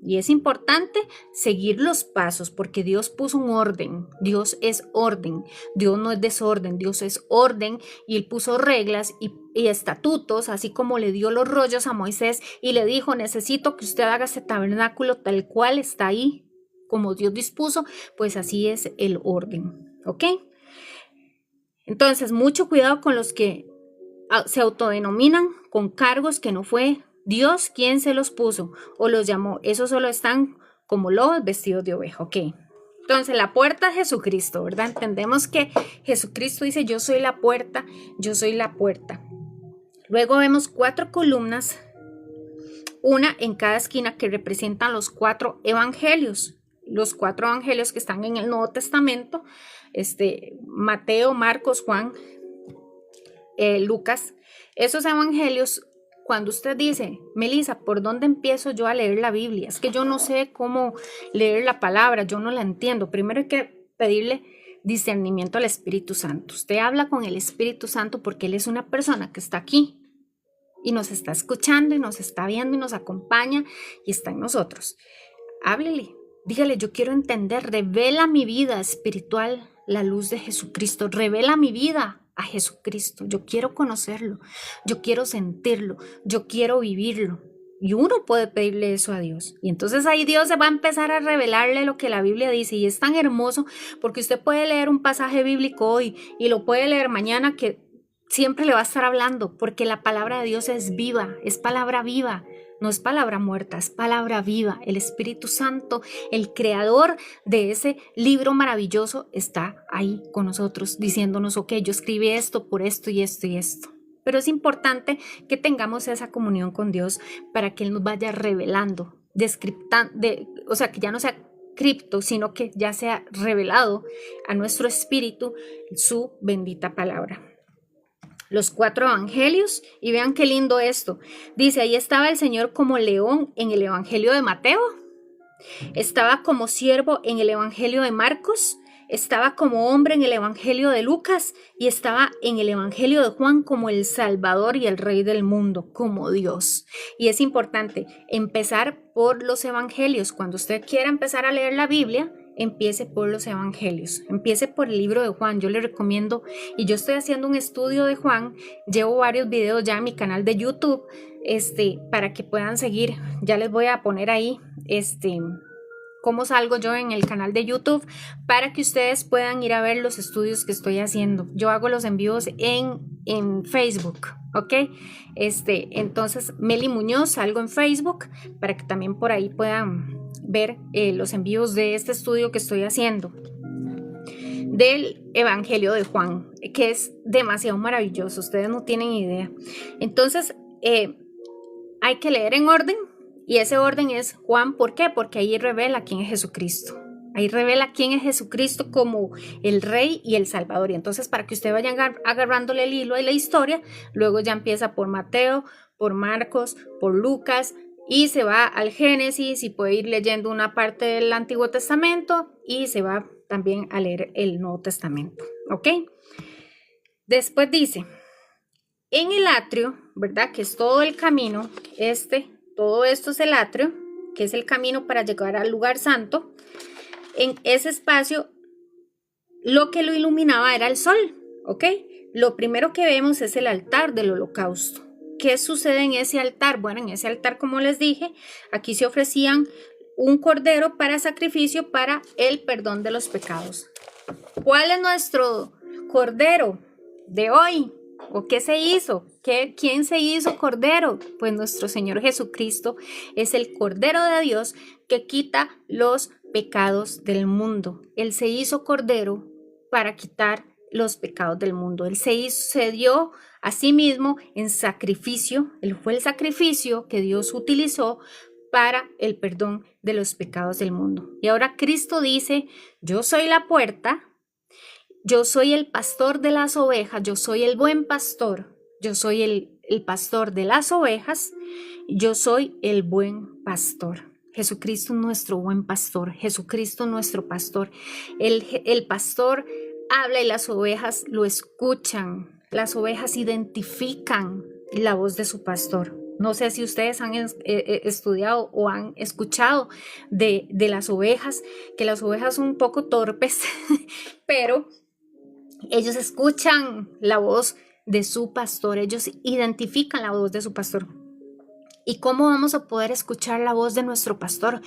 Y es importante seguir los pasos porque Dios puso un orden. Dios es orden. Dios no es desorden. Dios es orden y Él puso reglas y estatutos, así como le dio los rollos a Moisés y le dijo, necesito que usted haga ese tabernáculo tal cual está ahí, como Dios dispuso, pues así es el orden. ¿Ok? Entonces, mucho cuidado con los que se autodenominan con cargos que no fue Dios quien se los puso o los llamó. Esos solo están como lobos vestidos de oveja. Ok. Entonces, la puerta es Jesucristo, ¿verdad? Entendemos que Jesucristo dice, yo soy la puerta, yo soy la puerta. Luego vemos 4 columnas, una en cada esquina, que representan los 4 evangelios. Los 4 evangelios que están en el Nuevo Testamento, Mateo, Marcos, Juan, Lucas. Esos evangelios, cuando usted dice, Melissa, ¿por dónde empiezo yo a leer la Biblia? Es que yo no sé cómo leer la palabra, yo no la entiendo. Primero hay que pedirle discernimiento al Espíritu Santo. Usted habla con el Espíritu Santo porque Él es una persona que está aquí y nos está escuchando y nos está viendo y nos acompaña y está en nosotros. Háblele, dígale, yo quiero entender, revela mi vida espiritual, la luz de Jesucristo, revela mi vida a Jesucristo, yo quiero conocerlo, yo quiero sentirlo, yo quiero vivirlo. Y uno puede pedirle eso a Dios. Y entonces ahí Dios se va a empezar a revelarle lo que la Biblia dice. Y es tan hermoso porque usted puede leer un pasaje bíblico hoy y lo puede leer mañana, que siempre le va a estar hablando, porque la palabra de Dios es viva, es palabra viva. No es palabra muerta, es palabra viva. El Espíritu Santo, el creador de ese libro maravilloso, está ahí con nosotros diciéndonos, ok, yo escribí esto por esto y esto y esto. Pero es importante que tengamos esa comunión con Dios para que Él nos vaya revelando, o sea, que ya no sea cripto, sino que ya sea revelado a nuestro espíritu su bendita palabra. Los 4 evangelios, y vean qué lindo esto. Dice, ahí estaba el Señor como león en el evangelio de Mateo, estaba como siervo en el evangelio de Marcos, estaba como hombre en el evangelio de Lucas y estaba en el evangelio de Juan como el Salvador y el Rey del mundo, como Dios. Y es importante empezar por los evangelios. Cuando usted quiera empezar a leer la Biblia, empiece por los evangelios, empiece por el libro de Juan. Yo le recomiendo, y yo estoy haciendo un estudio de Juan, llevo varios videos ya en mi canal de YouTube, para que puedan seguir. Ya les voy a poner ahí, cómo salgo yo en el canal de YouTube, para que ustedes puedan ir a ver los estudios que estoy haciendo. Yo hago los envíos en Facebook, ¿ok? Entonces, Meli Muñoz, salgo en Facebook, para que también por ahí puedan ver los envíos de este estudio que estoy haciendo del Evangelio de Juan, que es demasiado maravilloso, ustedes no tienen idea. Entonces, hay que leer en orden, y ese orden es Juan. ¿Por qué? Porque ahí revela quién es Jesucristo. Ahí revela quién es Jesucristo como el Rey y el Salvador. Y entonces, para que usted vaya agarrándole el hilo de la historia, luego ya empieza por Mateo, por Marcos, por Lucas, y se va al Génesis y puede ir leyendo una parte del Antiguo Testamento y se va también a leer el Nuevo Testamento, ¿ok? Después dice, en el atrio, ¿verdad? Que es todo el camino, todo esto es el atrio, que es el camino para llegar al lugar santo. En ese espacio, lo que lo iluminaba era el sol, ¿ok? Lo primero que vemos es el altar del holocausto. ¿Qué sucede en ese altar? Bueno, en ese altar, como les dije, aquí se ofrecían un cordero para sacrificio para el perdón de los pecados. ¿Cuál es nuestro cordero de hoy? ¿O qué se hizo? ¿Quién se hizo cordero? Pues nuestro Señor Jesucristo es el Cordero de Dios que quita los pecados del mundo. Él se hizo cordero para quitar los pecados del mundo. Él se dio a sí mismo en sacrificio. Él fue el sacrificio que Dios utilizó para el perdón de los pecados del mundo. Y ahora Cristo dice, yo soy la puerta, yo soy el pastor de las ovejas, yo soy el buen pastor, yo soy el pastor de las ovejas, yo soy el buen pastor. Jesucristo es nuestro buen pastor, Jesucristo es nuestro pastor. El pastor habla y las ovejas lo escuchan, las ovejas identifican la voz de su pastor. No sé si ustedes han estudiado o han escuchado de las ovejas, que las ovejas son un poco torpes, pero ellos escuchan la voz de su pastor, ellos identifican la voz de su pastor. ¿Y cómo vamos a poder escuchar la voz de nuestro pastor?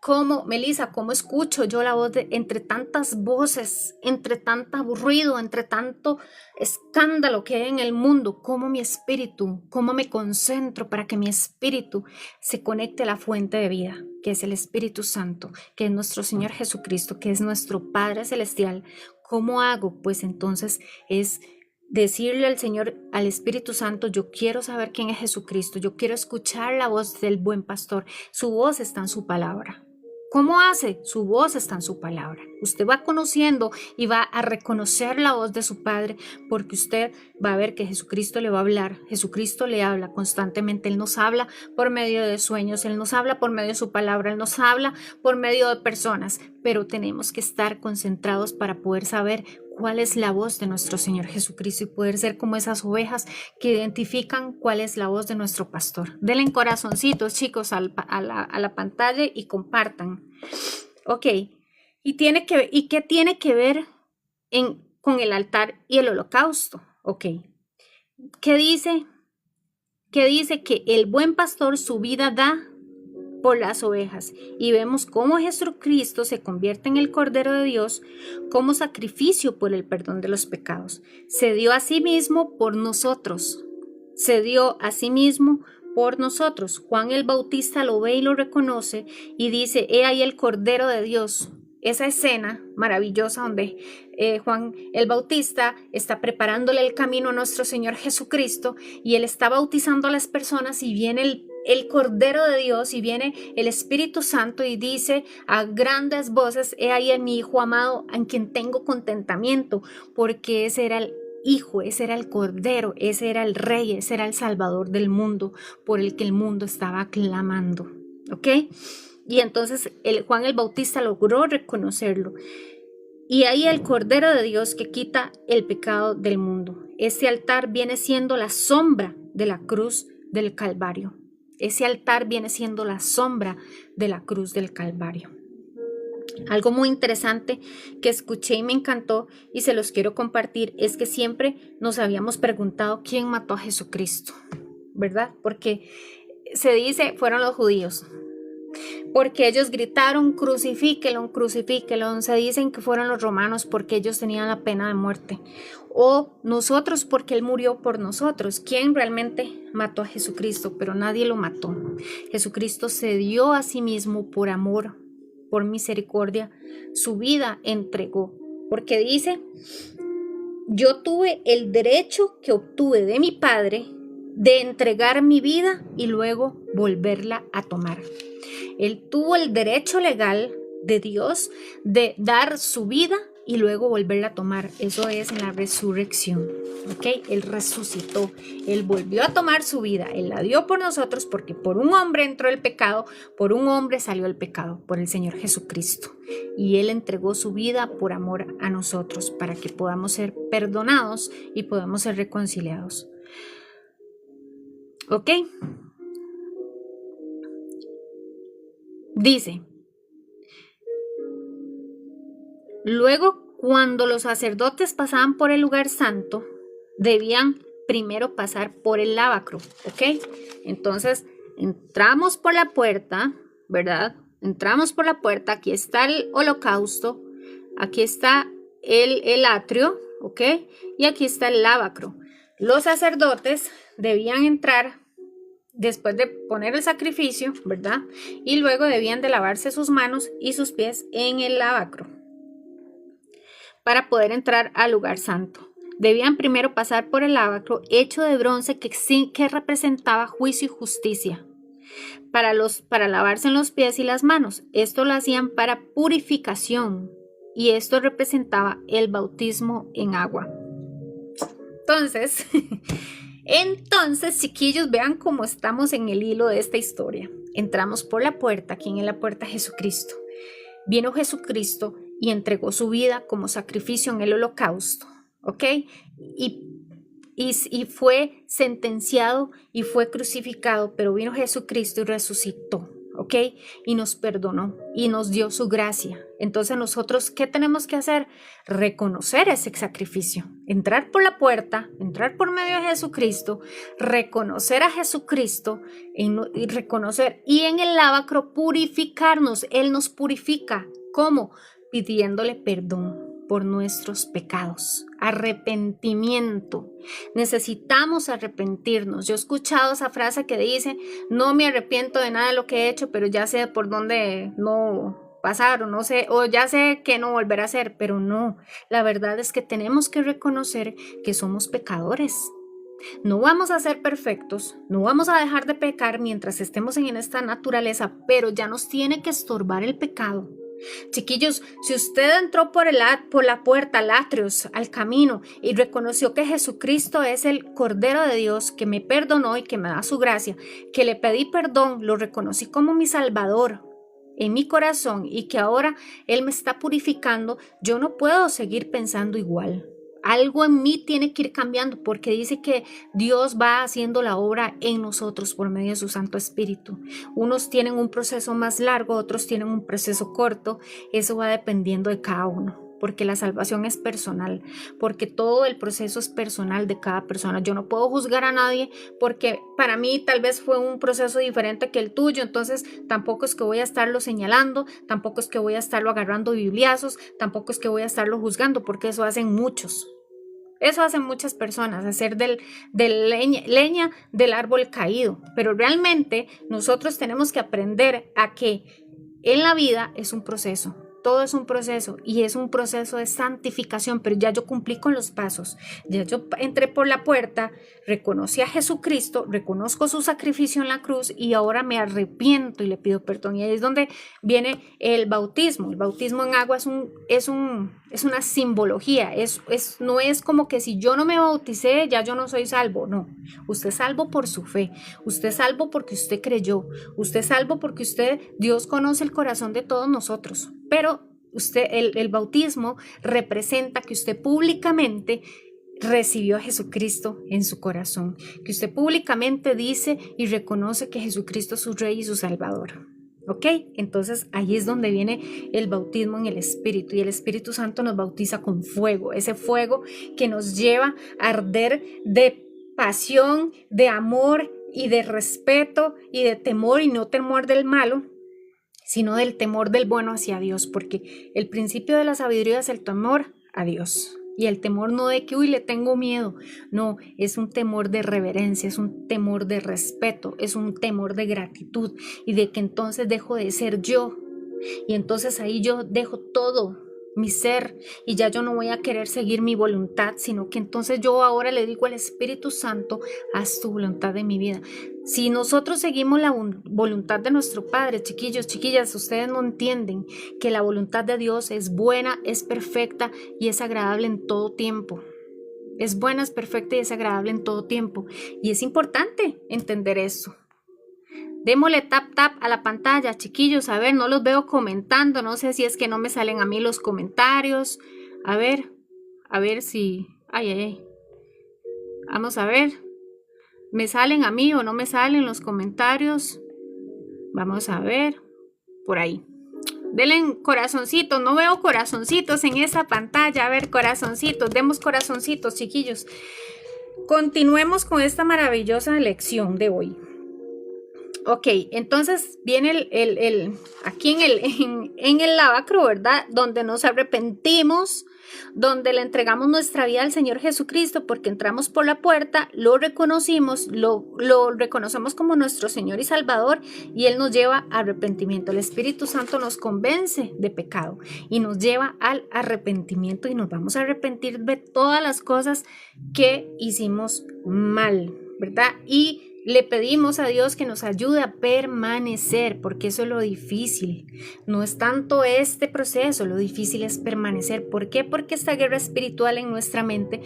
¿Cómo, Melissa, cómo escucho yo la voz de entre tantas voces, entre tanto ruido, entre tanto escándalo que hay en el mundo? ¿Cómo mi espíritu, cómo me concentro para que mi espíritu se conecte a la fuente de vida, que es el Espíritu Santo, que es nuestro Señor Jesucristo, que es nuestro Padre Celestial? ¿Cómo hago? Pues entonces es decirle al Señor, al Espíritu Santo, yo quiero saber quién es Jesucristo, yo quiero escuchar la voz del buen pastor. Su voz está en su palabra. ¿Cómo hace? Su voz está en su palabra. Usted va conociendo y va a reconocer la voz de su Padre, porque usted va a ver que Jesucristo le va a hablar. Jesucristo le habla constantemente. Él nos habla por medio de sueños, Él nos habla por medio de su palabra, Él nos habla por medio de personas, pero tenemos que estar concentrados para poder saber cuál es la voz de nuestro Señor Jesucristo y poder ser como esas ovejas que identifican cuál es la voz de nuestro pastor. Denle en corazoncitos, chicos, a la pantalla y compartan. Ok, ¿y qué tiene que ver con el altar y el holocausto? Ok, ¿qué dice? ¿Qué dice? Que el buen pastor su vida da por las ovejas, y vemos cómo Jesucristo se convierte en el Cordero de Dios como sacrificio por el perdón de los pecados. Se dio a sí mismo por nosotros. Se dio a sí mismo por nosotros. Juan el Bautista lo ve y lo reconoce y dice, he ahí el Cordero de Dios. Esa escena maravillosa donde Juan el Bautista está preparándole el camino a nuestro Señor Jesucristo y él está bautizando a las personas y viene el Cordero de Dios y viene el Espíritu Santo y dice a grandes voces, he ahí en mi Hijo amado en quien tengo contentamiento, porque ese era el Hijo, ese era el Cordero, ese era el Rey, ese era el Salvador del mundo por el que el mundo estaba clamando, ¿ok? Y entonces Juan el Bautista logró reconocerlo. Y ahí el Cordero de Dios que quita el pecado del mundo. Ese altar viene siendo la sombra de la cruz del Calvario. Ese altar viene siendo la sombra de la cruz del Calvario. Algo muy interesante que escuché y me encantó y se los quiero compartir es que siempre nos habíamos preguntado quién mató a Jesucristo, ¿verdad? Porque se dice fueron los judíos. Porque ellos gritaron, crucifíquelo, crucifíquelo. Se dicen que fueron los romanos porque ellos tenían la pena de muerte. O nosotros porque Él murió por nosotros. ¿Quién realmente mató a Jesucristo? Pero nadie lo mató. Jesucristo se dio a sí mismo por amor, por misericordia. Su vida entregó. Porque dice, yo tuve el derecho que obtuve de mi Padre de entregar mi vida y luego volverla a tomar. Él tuvo el derecho legal de Dios de dar su vida y luego volverla a tomar. Eso es en la resurrección, ¿ok? Él resucitó, Él volvió a tomar su vida, Él la dio por nosotros porque por un hombre entró el pecado, por un hombre salió el pecado, por el Señor Jesucristo. Y Él entregó su vida por amor a nosotros para que podamos ser perdonados y podamos ser reconciliados. ¿Ok? Dice, luego cuando los sacerdotes pasaban por el lugar santo, debían primero pasar por el lavacro, ¿ok? Entonces, entramos por la puerta, ¿verdad? Entramos por la puerta, aquí está el holocausto, aquí está el atrio, ¿ok? Y aquí está el lavacro. Los sacerdotes debían entrar después de poner el sacrificio, ¿verdad? Y luego debían de lavarse sus manos y sus pies en el lavacro para poder entrar al lugar santo. Debían primero pasar por el lavacro hecho de bronce que representaba juicio y justicia para lavarse en los pies y las manos. Esto lo hacían para purificación y esto representaba el bautismo en agua. Entonces, chiquillos, vean cómo estamos en el hilo de esta historia. Entramos por la puerta. ¿Quién es la puerta? Jesucristo. Vino Jesucristo y entregó su vida como sacrificio en el holocausto, ¿ok? Y fue sentenciado y fue crucificado, pero vino Jesucristo y resucitó, ¿ok? ¿ok? Y nos perdonó y nos dio su gracia. Entonces nosotros, ¿qué tenemos que hacer? Reconocer ese sacrificio, entrar por la puerta, entrar por medio de Jesucristo, reconocer a Jesucristo y reconocer y en el lavacro purificarnos. Él nos purifica. ¿Cómo? Pidiéndole perdón por nuestros pecados, arrepentimiento. Necesitamos arrepentirnos. Yo he escuchado esa frase que dice, no me arrepiento de nada de lo que he hecho, pero ya sé por dónde no pasar, o no sé, o ya sé que no volverá a hacer, pero no. La verdad es que tenemos que reconocer que somos pecadores. No vamos a ser perfectos, no vamos a dejar de pecar mientras estemos en esta naturaleza, pero ya nos tiene que estorbar el pecado. Chiquillos, si usted entró por la puerta, al atrios, al camino, y reconoció que Jesucristo es el Cordero de Dios, que me perdonó y que me da su gracia, que le pedí perdón, lo reconocí como mi Salvador en mi corazón y que ahora Él me está purificando, yo no puedo seguir pensando igual. Algo en mí tiene que ir cambiando porque dice que Dios va haciendo la obra en nosotros por medio de su Santo Espíritu. Unos tienen un proceso más largo, otros tienen un proceso corto. Eso va dependiendo de cada uno, porque la salvación es personal, porque todo el proceso es personal de cada persona. Yo no puedo juzgar a nadie porque para mí tal vez fue un proceso diferente que el tuyo, entonces tampoco es que voy a estarlo señalando, tampoco es que voy a estarlo agarrando bibliazos, tampoco es que voy a estarlo juzgando, porque eso hacen muchos. Eso hacen muchas personas, hacer leña del árbol caído. Pero realmente nosotros tenemos que aprender a que en la vida es un proceso. Todo es un proceso y es un proceso de santificación, pero ya yo cumplí con los pasos. Ya yo entré por la puerta, reconocí a Jesucristo, reconozco su sacrificio en la cruz y ahora me arrepiento y le pido perdón. Y ahí es donde viene el bautismo. El bautismo en agua es una simbología. No es como que si yo no me bauticé, ya yo no soy salvo. No, usted es salvo por su fe. Usted es salvo porque usted creyó. Usted es salvo porque Dios conoce el corazón de todos nosotros. Pero el bautismo representa que usted públicamente recibió a Jesucristo en su corazón, que usted públicamente dice y reconoce que Jesucristo es su Rey y su Salvador. ¿Ok? Entonces ahí es donde viene el bautismo en el Espíritu, y el Espíritu Santo nos bautiza con fuego, ese fuego que nos lleva a arder de pasión, de amor y de respeto y de temor, y no temor del malo, sino del temor del bueno hacia Dios, porque el principio de la sabiduría es el temor a Dios. Y el temor no de que, le tengo miedo. No, es un temor de reverencia, es un temor de respeto, es un temor de gratitud y de que entonces dejo de ser yo. Y entonces ahí yo dejo todo mi ser y ya yo no voy a querer seguir mi voluntad, sino que entonces yo ahora le digo al Espíritu Santo, haz tu voluntad en mi vida. Si nosotros seguimos la voluntad de nuestro Padre, chiquillos, chiquillas, ustedes no entienden que la voluntad de Dios es buena, es perfecta y es agradable en todo tiempo. Es buena, es perfecta y es agradable en todo tiempo. Y es importante entender eso. Démosle tap tap a la pantalla, chiquillos. A ver, no los veo comentando. No sé si es que no me salen a mí los comentarios. A ver si... Ay. Vamos a ver. ¿Me salen a mí o no me salen los comentarios? Vamos a ver. Por ahí. Denle corazoncitos. No veo corazoncitos en esa pantalla. A ver, corazoncitos. Demos corazoncitos, chiquillos. Continuemos con esta maravillosa lección de hoy. Ok, entonces viene aquí en el lavacro, ¿verdad? Donde nos arrepentimos, donde le entregamos nuestra vida al Señor Jesucristo, porque entramos por la puerta, lo reconocimos, lo reconocemos como nuestro Señor y Salvador, y Él nos lleva a arrepentimiento. El Espíritu Santo nos convence de pecado y nos lleva al arrepentimiento, y nos vamos a arrepentir de todas las cosas que hicimos mal, ¿verdad? Y le pedimos a Dios que nos ayude a permanecer, porque eso es lo difícil. No es tanto este proceso, lo difícil es permanecer. ¿Por qué? Porque esta guerra espiritual en nuestra mente,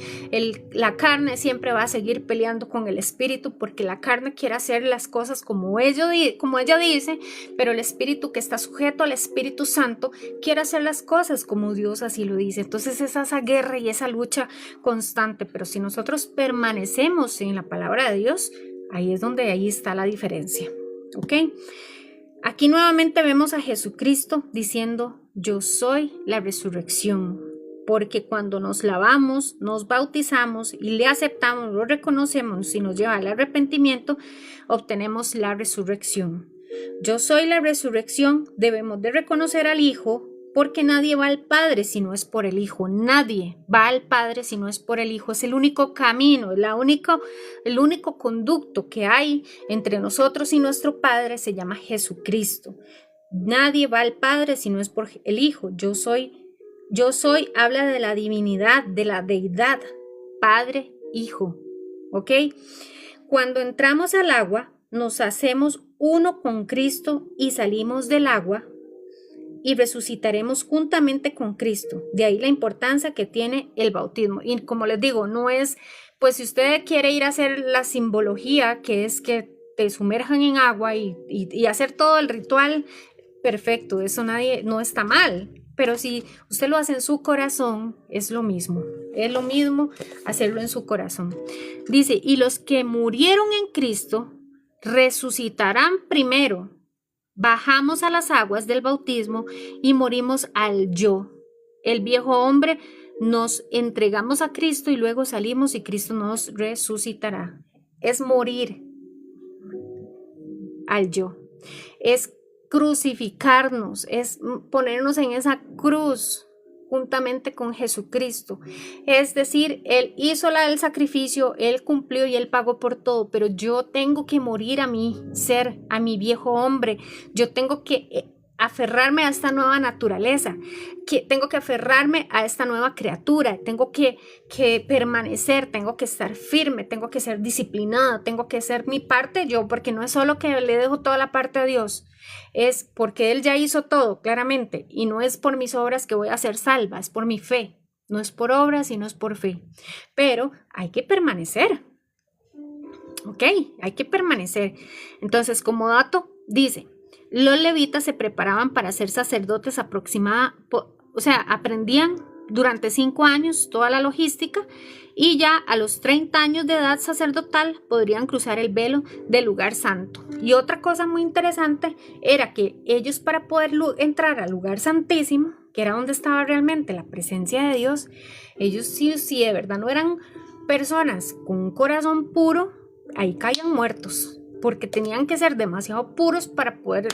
la carne siempre va a seguir peleando con el espíritu, porque la carne quiere hacer las cosas como ella dice, pero el espíritu, que está sujeto al Espíritu Santo, quiere hacer las cosas como Dios así lo dice. Entonces es esa guerra y esa lucha constante, pero si nosotros permanecemos en la palabra de Dios, ahí está la diferencia, ¿ok? Aquí nuevamente vemos a Jesucristo diciendo, yo soy la resurrección, porque cuando nos lavamos, nos bautizamos y le aceptamos, lo reconocemos y nos lleva al arrepentimiento, obtenemos la resurrección. Yo soy la resurrección, debemos de reconocer al Hijo, porque nadie va al Padre si no es por el Hijo. Nadie va al Padre si no es por el Hijo. Es el único camino, el único conducto que hay entre nosotros y nuestro Padre se llama Jesucristo. Nadie va al Padre si no es por el Hijo. Yo soy, habla de la divinidad, de la deidad, Padre, Hijo. ¿Ok? Cuando entramos al agua, nos hacemos uno con Cristo y salimos del agua y resucitaremos juntamente con Cristo. De ahí la importancia que tiene el bautismo. Y como les digo, no es, pues si usted quiere ir a hacer la simbología, que es que te sumerjan en agua y hacer todo el ritual, perfecto, eso no está mal. Pero si usted lo hace en su corazón, es lo mismo hacerlo en su corazón. Dice, y los que murieron en Cristo resucitarán primero. Bajamos a las aguas del bautismo y morimos al yo. El viejo hombre nos entregamos a Cristo y luego salimos y Cristo nos resucitará. Es morir al yo. Es crucificarnos, es ponernos en esa cruz juntamente con Jesucristo. Es decir, Él hizo el sacrificio, Él cumplió y Él pagó por todo, pero yo tengo que morir a mi ser, a mi viejo hombre. Yo tengo que aferrarme a esta nueva naturaleza, tengo que aferrarme a esta nueva criatura, tengo que permanecer, tengo que estar firme, tengo que ser disciplinada, tengo que ser mi parte yo, porque no es solo que le dejo toda la parte a Dios, es porque Él ya hizo todo claramente y no es por mis obras que voy a ser salva, es por mi fe, no es por obras y no es por fe, pero hay que permanecer, ¿ok? Hay que permanecer. Entonces, como dato, dice, los levitas se preparaban para ser sacerdotes aprendían durante 5 años toda la logística y ya a los 30 años de edad sacerdotal podrían cruzar el velo del lugar santo. Y otra cosa muy interesante era que ellos, para poder entrar al lugar santísimo, que era donde estaba realmente la presencia de Dios, ellos sí de verdad no eran personas con un corazón puro, ahí caían muertos, porque tenían que ser demasiado puros para poder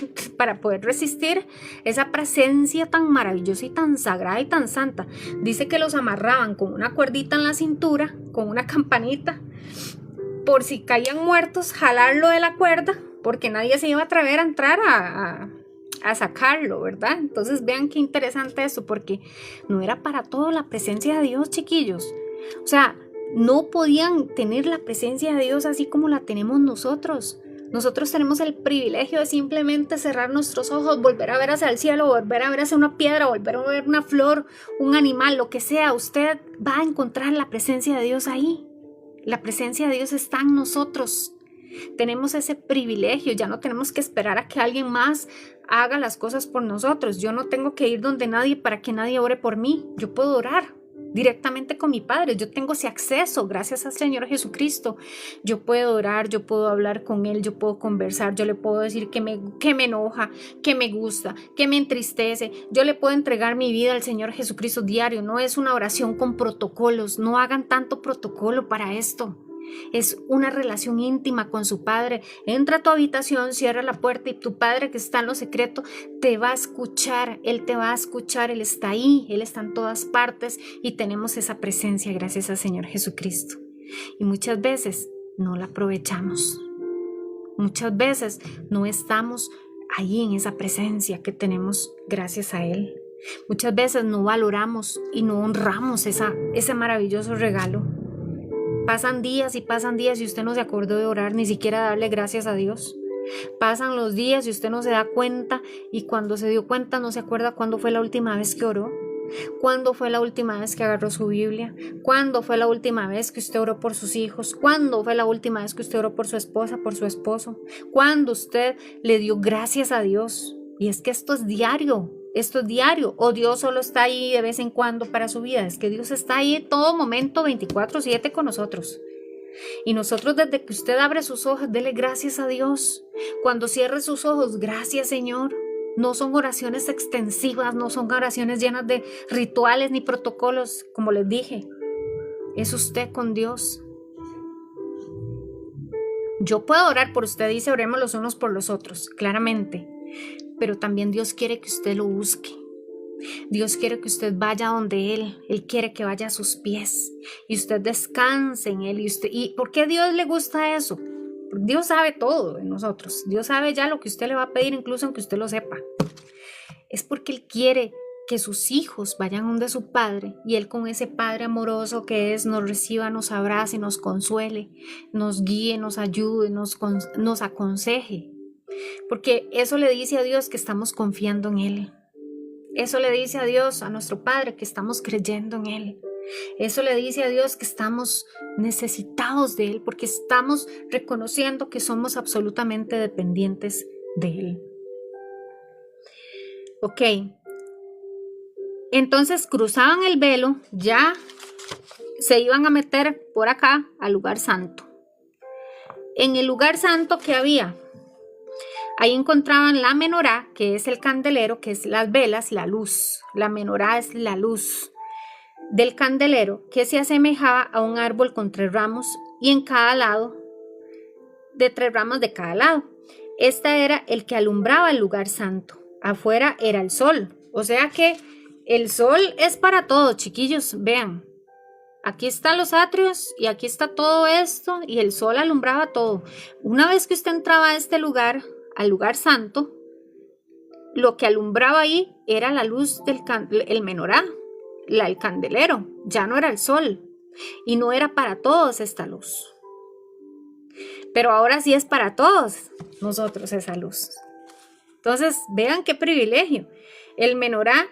resistir esa presencia tan maravillosa y tan sagrada y tan santa. Dice que los amarraban con una cuerdita en la cintura, con una campanita, por si caían muertos, jalarlo de la cuerda, porque nadie se iba a atrever a entrar a sacarlo, ¿verdad? Entonces vean qué interesante eso, porque no era para todo la presencia de Dios, chiquillos. O sea, no podían tener la presencia de Dios así como la tenemos nosotros. Nosotros tenemos el privilegio de simplemente cerrar nuestros ojos, volver a ver hacia el cielo, volver a ver hacia una piedra, volver a ver una flor, un animal, lo que sea. Usted va a encontrar la presencia de Dios ahí. La presencia de Dios está en nosotros. Tenemos ese privilegio, ya no tenemos que esperar a que alguien más haga las cosas por nosotros. Yo no tengo que ir donde nadie para que nadie ore por mí. Yo puedo orar directamente con mi Padre. Yo tengo ese acceso gracias al Señor Jesucristo. Yo puedo orar, yo puedo hablar con Él, yo puedo conversar, yo le puedo decir que me enoja, que me gusta, que me entristece. Yo le puedo entregar mi vida al Señor Jesucristo diario. No es una oración con protocolos. No hagan tanto protocolo para esto. Es una relación íntima con su Padre. Entra a tu habitación, cierra la puerta y tu Padre, que está en lo secreto, te va a escuchar. Él te va a escuchar, Él está ahí, Él está en todas partes y tenemos esa presencia gracias al Señor Jesucristo. Y muchas veces no la aprovechamos. Muchas veces no estamos ahí en esa presencia que tenemos gracias a Él. Muchas veces no valoramos y no honramos ese maravilloso regalo. Pasan días y usted no se acordó de orar, ni siquiera darle gracias a Dios. Pasan los días y usted no se da cuenta, y cuando se dio cuenta no se acuerda cuándo fue la última vez que oró, cuándo fue la última vez que agarró su Biblia, cuándo fue la última vez que usted oró por sus hijos, cuándo fue la última vez que usted oró por su esposa, por su esposo, cuándo usted le dio gracias a Dios. Y es que esto es diario. O Dios solo está ahí de vez en cuando para su vida. Es que Dios está ahí en todo momento 24/7 con nosotros. Y nosotros desde que usted abre sus ojos, dele gracias a Dios. Cuando cierre sus ojos, gracias Señor. No son oraciones extensivas, no son oraciones llenas de rituales ni protocolos, como les dije. Es usted con Dios. Yo puedo orar por usted, dice, oremos los unos por los otros, claramente. Pero también Dios quiere que usted lo busque. Dios quiere que usted vaya donde Él quiere que vaya a sus pies y usted descanse en Él. ¿Y por qué a Dios le gusta eso? Dios sabe todo de nosotros, Dios sabe ya lo que usted le va a pedir, incluso aunque usted lo sepa. Es porque Él quiere que sus hijos vayan donde su Padre y Él, con ese Padre amoroso que es, nos reciba, nos abrace, nos consuele, nos guíe, nos ayude, nos aconseje, porque eso le dice a Dios que estamos confiando en Él. Eso le dice a Dios, a nuestro Padre, que estamos creyendo en Él. Eso le dice a Dios que estamos necesitados de Él, porque estamos reconociendo que somos absolutamente dependientes de Él. Ok. Entonces cruzaban el velo, ya se iban a meter por acá al lugar santo. En el lugar santo, ¿qué había? Ahí encontraban la menorá, que es el candelero, que es las velas, la luz. La menorá es la luz del candelero, que se asemejaba a un árbol con 3 ramos y en cada lado, de 3 ramas de cada lado. Este era el que alumbraba el lugar santo. Afuera era el sol. O sea que el sol es para todos, chiquillos. Vean, aquí están los atrios y aquí está todo esto y el sol alumbraba todo. Una vez que usted entraba a este lugar, al lugar santo, lo que alumbraba ahí era la luz del menorá, el candelero, ya no era el sol y no era para todos esta luz. Pero ahora sí es para todos nosotros esa luz. Entonces, vean qué privilegio. El menorá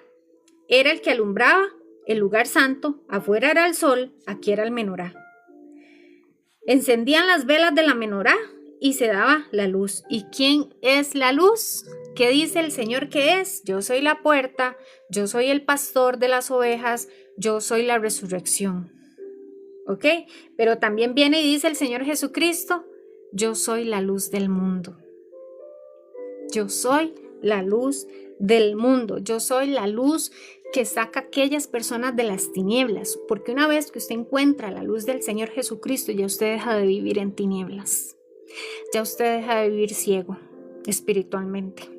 era el que alumbraba el lugar santo, afuera era el sol, aquí era el menorá. Encendían las velas de la menorá y se daba la luz. ¿Y quién es la luz? ¿Qué dice el Señor que es? Yo soy la puerta, yo soy el pastor de las ovejas, yo soy la resurrección. ¿Ok? Pero también viene y dice el Señor Jesucristo, yo soy la luz del mundo. Yo soy la luz del mundo. Yo soy la luz que saca a aquellas personas de las tinieblas. Porque una vez que usted encuentra la luz del Señor Jesucristo, ya usted deja de vivir en tinieblas. Ya usted deja de vivir ciego espiritualmente.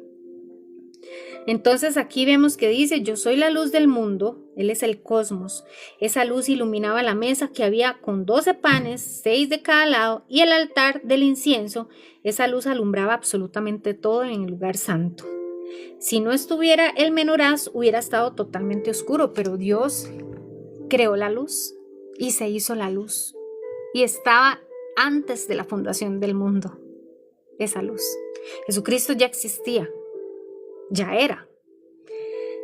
Entonces aquí vemos que dice, yo soy la luz del mundo, Él es el cosmos. Esa luz iluminaba la mesa que había con 12 panes, 6 de cada lado, y el altar del incienso. Esa luz alumbraba absolutamente todo en el lugar santo. Si no estuviera el menorá, hubiera estado totalmente oscuro, pero Dios creó la luz y se hizo la luz. Y estaba antes de la fundación del mundo, esa luz. Jesucristo ya existía. Ya era.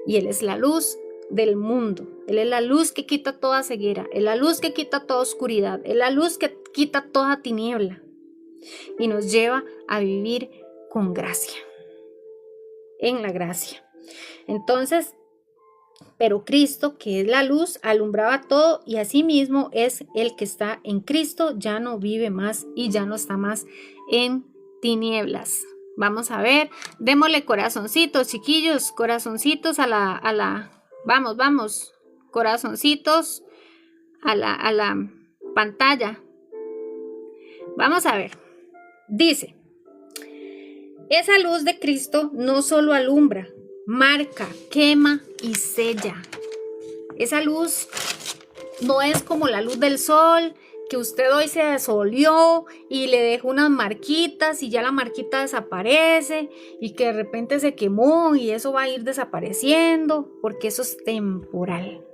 Y Él es la luz del mundo. Él es la luz que quita toda ceguera. Es la luz que quita toda oscuridad. Es la luz que quita toda tiniebla. Y nos lleva a vivir con gracia. En la gracia. Entonces, pero Cristo, que es la luz, alumbraba todo y asimismo es el que está en Cristo, ya no vive más y ya no está más en tinieblas. Vamos a ver, démosle corazoncitos, chiquillos, corazoncitos vamos, corazoncitos a la pantalla. Vamos a ver, dice, esa luz de Cristo no solo alumbra, marca, quema y sella. Esa luz no es como la luz del sol, que usted hoy se desolió y le dejó unas marquitas y ya la marquita desaparece y que de repente se quemó y eso va a ir desapareciendo, porque eso es temporal.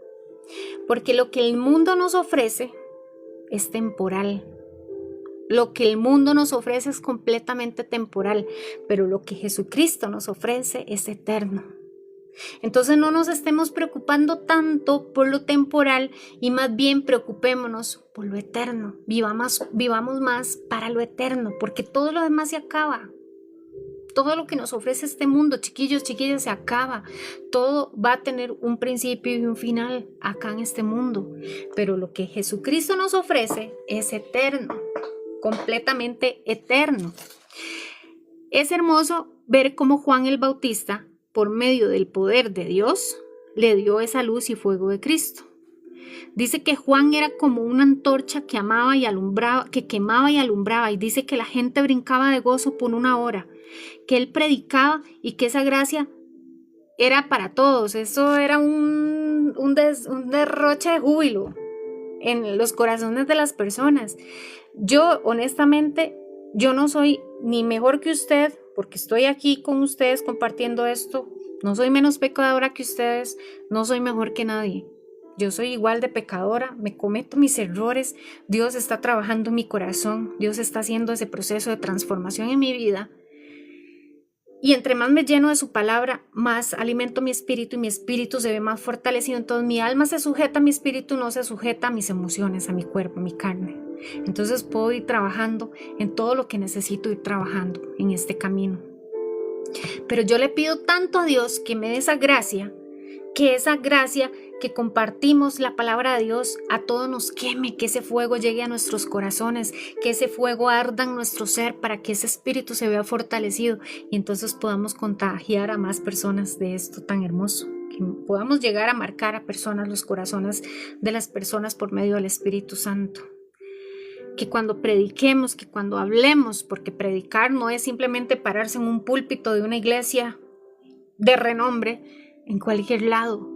Porque lo que el mundo nos ofrece es temporal. Lo que el mundo nos ofrece es completamente temporal, pero lo que Jesucristo nos ofrece es eterno. Entonces no nos estemos preocupando tanto por lo temporal y más bien preocupémonos por lo eterno. Vivamos más para lo eterno, porque todo lo demás se acaba. Todo lo que nos ofrece este mundo, chiquillos, chiquillas, se acaba. Todo va a tener un principio y un final acá en este mundo. Pero lo que Jesucristo nos ofrece es eterno, completamente eterno. Es hermoso ver cómo Juan el Bautista, por medio del poder de Dios, le dio esa luz y fuego de Cristo. Dice que Juan era como una antorcha que amaba y alumbraba, que quemaba y alumbraba, y dice que la gente brincaba de gozo por 1 hora, que él predicaba y que esa gracia era para todos. Eso era un derroche de júbilo en los corazones de las personas. Yo, honestamente, yo no soy ni mejor que usted, porque estoy aquí con ustedes compartiendo esto. No soy menos pecadora que ustedes, no soy mejor que nadie. Yo soy igual de pecadora, me cometo mis errores. Dios está trabajando en mi corazón, Dios está haciendo ese proceso de transformación en mi vida. Y entre más me lleno de su palabra, más alimento mi espíritu y mi espíritu se ve más fortalecido. Entonces mi alma se sujeta a mi espíritu, no se sujeta a mis emociones, a mi cuerpo, a mi carne. Entonces puedo ir trabajando en todo lo que necesito ir trabajando en este camino. Pero yo le pido tanto a Dios que me dé esa gracia, que compartimos la palabra de Dios a todos nos queme, que ese fuego llegue a nuestros corazones, que ese fuego arda en nuestro ser para que ese espíritu se vea fortalecido y entonces podamos contagiar a más personas de esto tan hermoso, que podamos llegar a marcar a personas, los corazones de las personas por medio del Espíritu Santo. Que cuando prediquemos, que cuando hablemos, porque predicar no es simplemente pararse en un púlpito de una iglesia de renombre, en cualquier lado,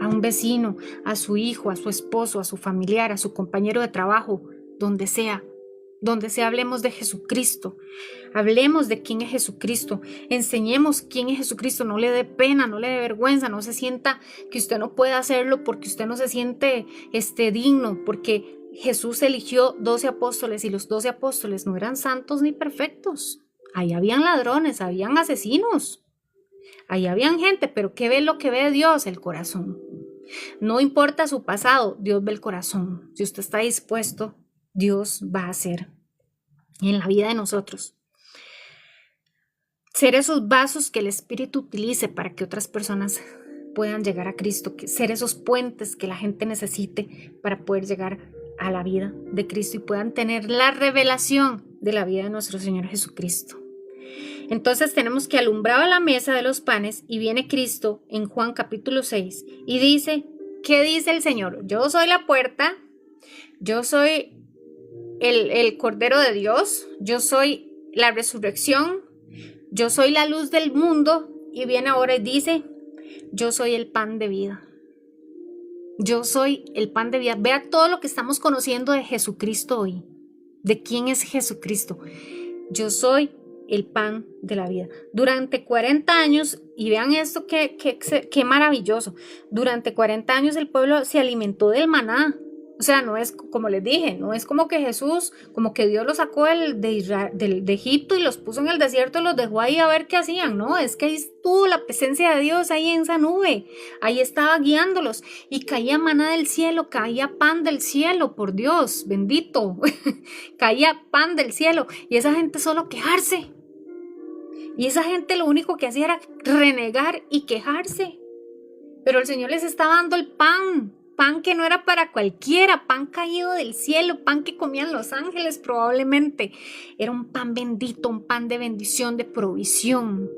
a un vecino, a su hijo, a su esposo, a su familiar, a su compañero de trabajo, donde sea, hablemos de Jesucristo, hablemos de quién es Jesucristo, enseñemos quién es Jesucristo, no le dé pena, no le dé vergüenza, no se sienta que usted no puede hacerlo porque usted no se siente digno, porque Jesús eligió 12 apóstoles y los 12 apóstoles no eran santos ni perfectos, ahí habían ladrones, habían asesinos. Ahí habían gente, pero ¿qué ve lo que ve Dios? El corazón. No importa su pasado, Dios ve el corazón. Si usted está dispuesto, Dios va a hacer en la vida de nosotros. Ser esos vasos que el Espíritu utilice para que otras personas puedan llegar a Cristo, ser esos puentes que la gente necesite para poder llegar a la vida de Cristo y puedan tener la revelación de la vida de nuestro Señor Jesucristo. Entonces tenemos que alumbrar la mesa de los panes y viene Cristo en Juan capítulo 6 y dice, ¿qué dice el Señor? Yo soy la puerta, yo soy el Cordero de Dios, yo soy la resurrección, yo soy la luz del mundo y viene ahora y dice, yo soy el pan de vida. Yo soy el pan de vida. Vea todo lo que estamos conociendo de Jesucristo hoy. ¿De quién es Jesucristo? Yo soy el pan de la vida. Durante 40 años, y vean esto qué maravilloso, durante 40 años el pueblo se alimentó del maná. O sea, no es como les dije, no es como que Jesús, como que Dios los sacó de Egipto y los puso en el desierto y los dejó ahí a ver qué hacían. No, es que ahí estuvo la presencia de Dios ahí en esa nube, ahí estaba guiándolos y caía maná del cielo, caía pan del cielo, por Dios, bendito, caía pan del cielo y esa gente solo quejarse. Y esa gente lo único que hacía era renegar y quejarse. Pero el Señor les estaba dando el pan que no era para cualquiera, pan caído del cielo, pan que comían los ángeles probablemente. Era un pan bendito, un pan de bendición, de provisión.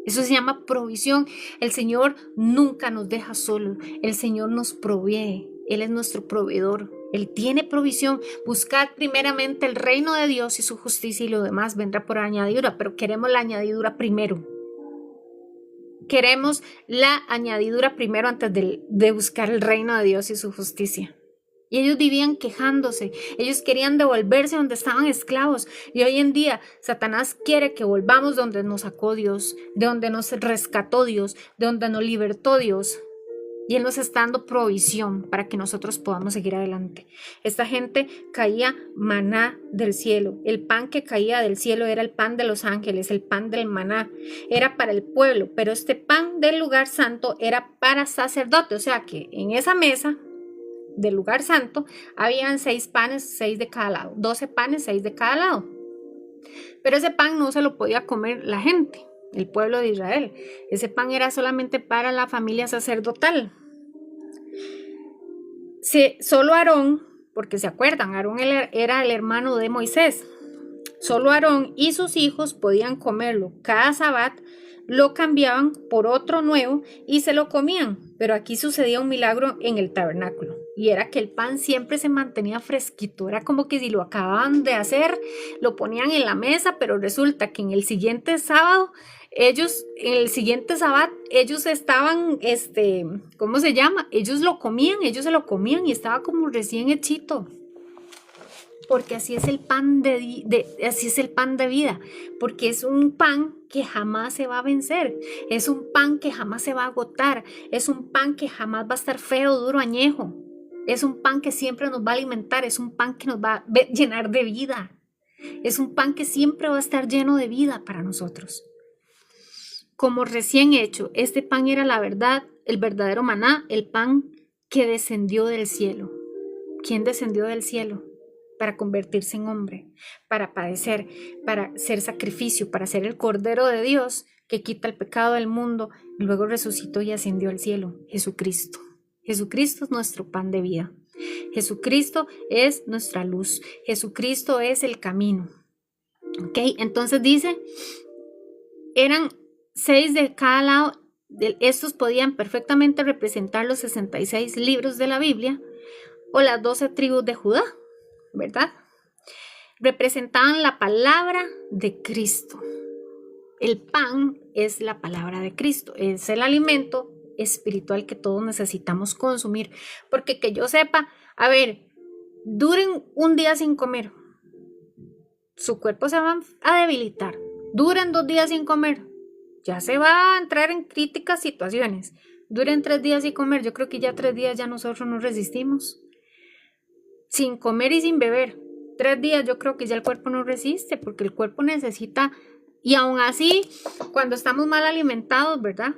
Eso se llama provisión. El Señor nunca nos deja solos, el Señor nos provee, Él es nuestro proveedor. Él tiene provisión. Buscad primeramente el reino de Dios y su justicia y lo demás vendrá por añadidura, pero queremos la añadidura primero. Queremos la añadidura primero antes de buscar el reino de Dios y su justicia. Y ellos vivían quejándose, ellos querían devolverse donde estaban esclavos. Y hoy en día Satanás quiere que volvamos donde nos sacó Dios, de donde nos rescató Dios, de donde nos libertó Dios. Y Él nos está dando provisión para que nosotros podamos seguir adelante. Esta gente caía maná del cielo. El pan que caía del cielo era el pan de los ángeles, el pan del maná. Era para el pueblo, pero este pan del lugar santo era para sacerdotes. O sea que en esa mesa del lugar santo habían 6 panes, 6 de cada lado. 12 panes, 6 de cada lado. Pero ese pan no se lo podía comer la gente, el pueblo de Israel. Ese pan era solamente para la familia sacerdotal. Solo Aarón, porque se acuerdan, Aarón era el hermano de Moisés. Solo Aarón y sus hijos podían comerlo. Cada sabbat lo cambiaban por otro nuevo y se lo comían. Pero aquí sucedía un milagro en el tabernáculo. Y era que el pan siempre se mantenía fresquito. Era como que si lo acababan de hacer, lo ponían en la mesa, pero resulta que en el siguiente sábado, en el siguiente sabbat, ellos estaban, ¿cómo se llama? Ellos se lo comían y estaba como recién hechito. Porque así es el pan así es el pan de vida, porque es un pan que jamás se va a vencer, es un pan que jamás se va a agotar, es un pan que jamás va a estar feo, duro, añejo, es un pan que siempre nos va a alimentar, es un pan que nos va a llenar de vida, es un pan que siempre va a estar lleno de vida para nosotros. Como recién hecho, este pan era la verdad, el verdadero maná, el pan que descendió del cielo. ¿Quién descendió del cielo? Para convertirse en hombre, para padecer, para ser sacrificio, para ser el Cordero de Dios que quita el pecado del mundo y luego resucitó y ascendió al cielo, Jesucristo. Jesucristo es nuestro pan de vida. Jesucristo es nuestra luz. Jesucristo es el camino. ¿Ok? Entonces dice, eran 6 de cada lado. Estos podían perfectamente representar los 66 libros de la Biblia o las 12 tribus de Judá, ¿verdad? Representaban la palabra de Cristo. El pan es la palabra de Cristo, es el alimento espiritual que todos necesitamos consumir, porque que yo sepa, a ver, duren un día sin comer, su cuerpo se va a debilitar, duren 2 días sin comer, ya se va a entrar en críticas situaciones, duren 3 días sin comer, yo creo que ya 3 días ya nosotros no resistimos. Sin comer y sin beber, 3 días yo creo que ya el cuerpo no resiste, porque el cuerpo necesita, y aún así, cuando estamos mal alimentados, ¿verdad?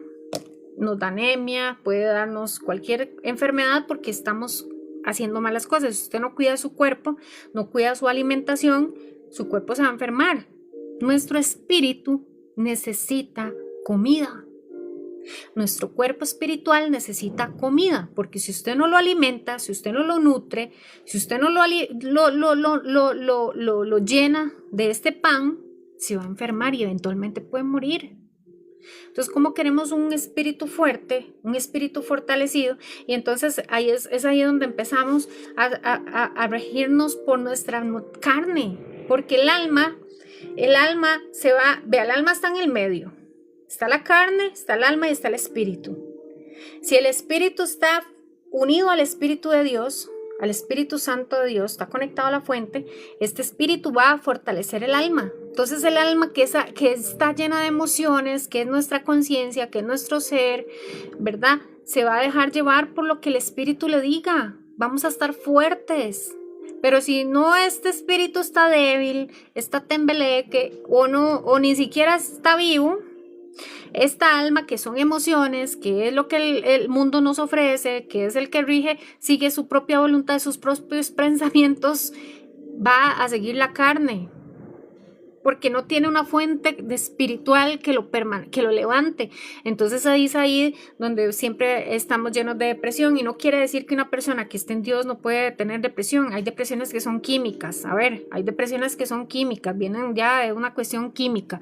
Nos da anemia, puede darnos cualquier enfermedad porque estamos haciendo malas cosas. Si usted no cuida su cuerpo, no cuida su alimentación, su cuerpo se va a enfermar. Nuestro espíritu necesita comida. Nuestro cuerpo espiritual necesita comida, porque si usted no lo alimenta, si usted no lo nutre, si usted no lo llena de este pan, se va a enfermar y eventualmente puede morir. Entonces, ¿cómo queremos un espíritu fuerte, un espíritu fortalecido? Y entonces ahí es ahí donde empezamos a regirnos por nuestra carne, porque el alma se va, vea, el alma está en el medio. Está la carne, está el alma y está el espíritu. Si el espíritu está unido al Espíritu de Dios, al Espíritu Santo de Dios, está conectado a la fuente, este espíritu va a fortalecer el alma. Entonces el alma que está llena de emociones, que es nuestra conciencia, que es nuestro ser, ¿verdad? Se va a dejar llevar por lo que el espíritu le diga. Vamos a estar fuertes. Pero si no, este espíritu está débil, está tembeleque o ni siquiera está vivo, esta alma que son emociones, que es lo que el mundo nos ofrece, que es el que rige, sigue su propia voluntad, sus propios pensamientos, va a seguir la carne, porque no tiene una fuente espiritual que lo levante. Entonces ahí es ahí donde siempre estamos llenos de depresión, y no quiere decir que una persona que esté en Dios no puede tener depresión. Hay depresiones que son químicas, hay depresiones que son químicas, vienen ya de una cuestión química,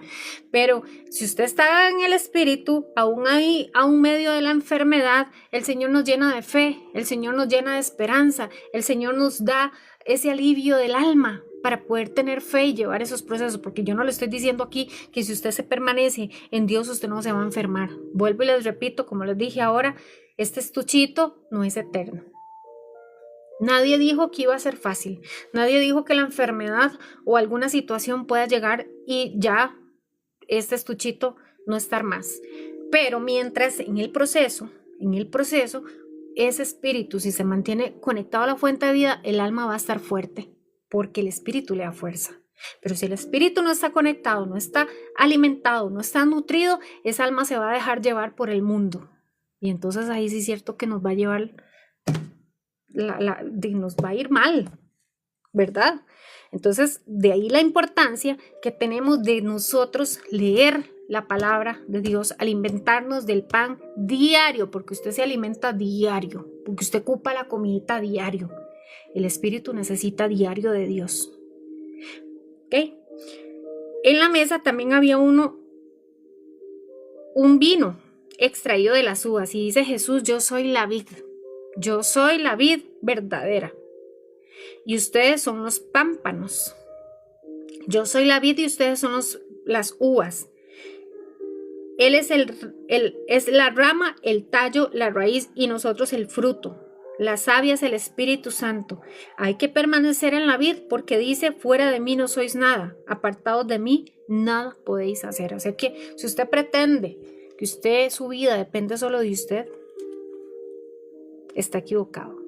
pero si usted está en el espíritu, aún ahí, aún medio de la enfermedad, el Señor nos llena de fe, el Señor nos llena de esperanza, el Señor nos da ese alivio del alma para poder tener fe y llevar esos procesos, porque yo no le estoy diciendo aquí que si usted se permanece en Dios, usted no se va a enfermar. Vuelvo y les repito, como les dije ahora, este estuchito no es eterno. Nadie dijo que iba a ser fácil, nadie dijo que la enfermedad o alguna situación pueda llegar y ya este estuchito no estar más. Pero mientras en el proceso, ese espíritu, si se mantiene conectado a la fuente de vida, el alma va a estar fuerte, porque el espíritu le da fuerza. Pero si el espíritu no está conectado, no está alimentado, no está nutrido, esa alma se va a dejar llevar por el mundo. Y entonces ahí sí es cierto que nos va a llevar, nos va a ir mal. ¿verdad? Entonces, de ahí la importancia que tenemos de nosotros leer la palabra de Dios, alimentarnos del pan diario, porque usted se alimenta diario, porque usted ocupa la comidita diario. El espíritu necesita diario de Dios. ¿Ok? En la mesa también había un vino extraído de las uvas, y dice Jesús: yo soy la vid verdadera, y ustedes son los pámpanos. Yo soy la vid y ustedes son las uvas. Él es es la rama, el tallo, la raíz, y nosotros el fruto. La savia es el Espíritu Santo. Hay que permanecer en la vid, porque dice: fuera de mí no sois nada, apartados de mí nada podéis hacer. Así que si usted pretende que su vida depende solo de usted, está equivocado,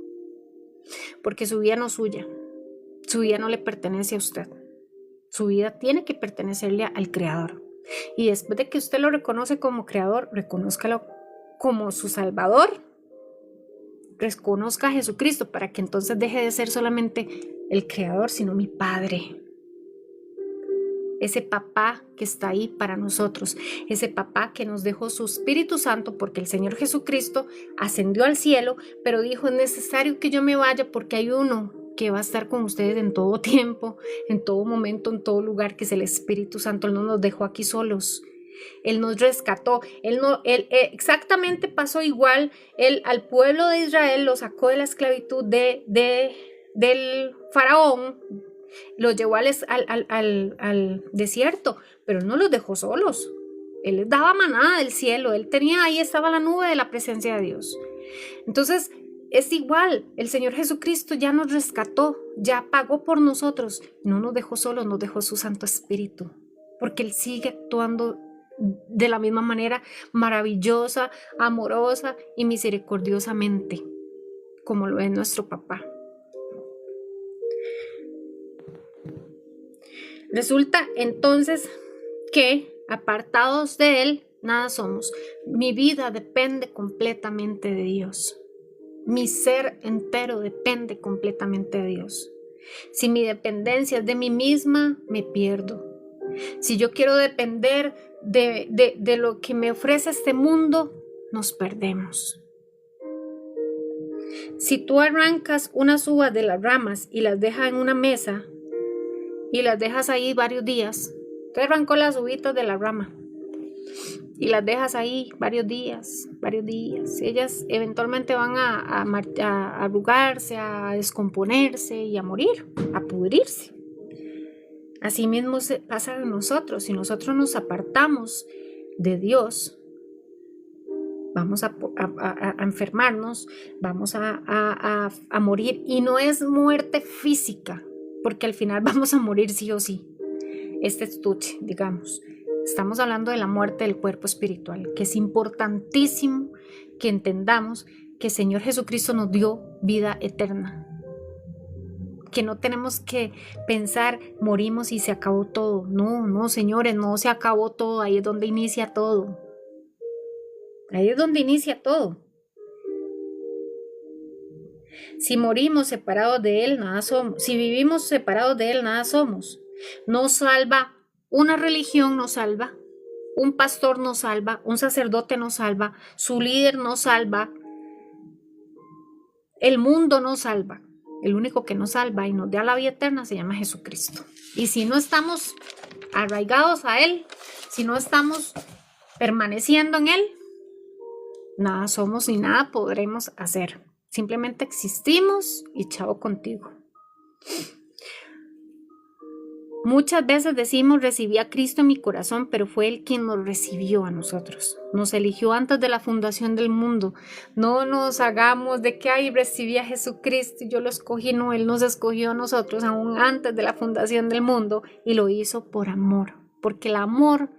porque su vida no es suya, su vida no le pertenece a usted, su vida tiene que pertenecerle al Creador. Y después de que usted lo reconoce como Creador, reconózcalo como su Salvador, reconozca a Jesucristo, para que entonces deje de ser solamente el Creador, sino mi Padre. Ese papá que está ahí para nosotros, ese papá que nos dejó su Espíritu Santo, porque el Señor Jesucristo ascendió al cielo, pero dijo: es necesario que yo me vaya, porque hay uno que va a estar con ustedes en todo tiempo, en todo momento, en todo lugar, que es el Espíritu Santo. Él no nos dejó aquí solos. Él nos rescató. Él exactamente pasó igual. Él al pueblo de Israel lo sacó de la esclavitud del faraón, lo llevó al desierto, pero no los dejó solos. Él les daba maná del cielo. Él tenía, ahí estaba la nube de la presencia de Dios. Entonces es igual, el Señor Jesucristo ya nos rescató, ya pagó por nosotros, no nos dejó solos, nos dejó su Santo Espíritu, porque Él sigue actuando de la misma manera, maravillosa, amorosa y misericordiosamente, como lo es nuestro papá. Resulta entonces que, apartados de Él, nada somos. Mi vida depende completamente de Dios. Mi ser entero depende completamente de Dios. Si mi dependencia es de mí misma, me pierdo. Si yo quiero depender de lo que me ofrece este mundo, nos perdemos. Si tú arrancas unas uvas de las ramas y las dejas en una mesa y las dejas ahí varios días, tú arrancó las uvitas de la rama y las dejas ahí varios días, ellas eventualmente van a arrugarse, a descomponerse y a morir, a pudrirse. Así mismo pasa a nosotros. Si nosotros nos apartamos de Dios, vamos a enfermarnos, vamos a morir. Y no es muerte física, porque al final vamos a morir sí o sí. Este estuche, digamos. Estamos hablando de la muerte del cuerpo espiritual, que es importantísimo que entendamos que el Señor Jesucristo nos dio vida eterna. Que no tenemos que pensar: morimos y se acabó todo. No, señores, no se acabó todo. Ahí es donde inicia todo. Ahí es donde inicia todo. Si morimos separados de Él, nada somos. Si vivimos separados de Él, nada somos. No salva una religión, no salva. Un pastor no salva. Un sacerdote no salva. Su líder no salva. El mundo no salva. El único que nos salva y nos da la vida eterna se llama Jesucristo. Y si no estamos arraigados a Él, si no estamos permaneciendo en Él, nada somos ni nada podremos hacer. Simplemente existimos y chao contigo. Muchas veces decimos: recibí a Cristo en mi corazón, pero fue Él quien nos recibió a nosotros. Nos eligió antes de la fundación del mundo. No nos hagamos de que: ay, recibí a Jesucristo y yo lo escogí. No, Él nos escogió a nosotros aún antes de la fundación del mundo, y lo hizo por amor, porque el amor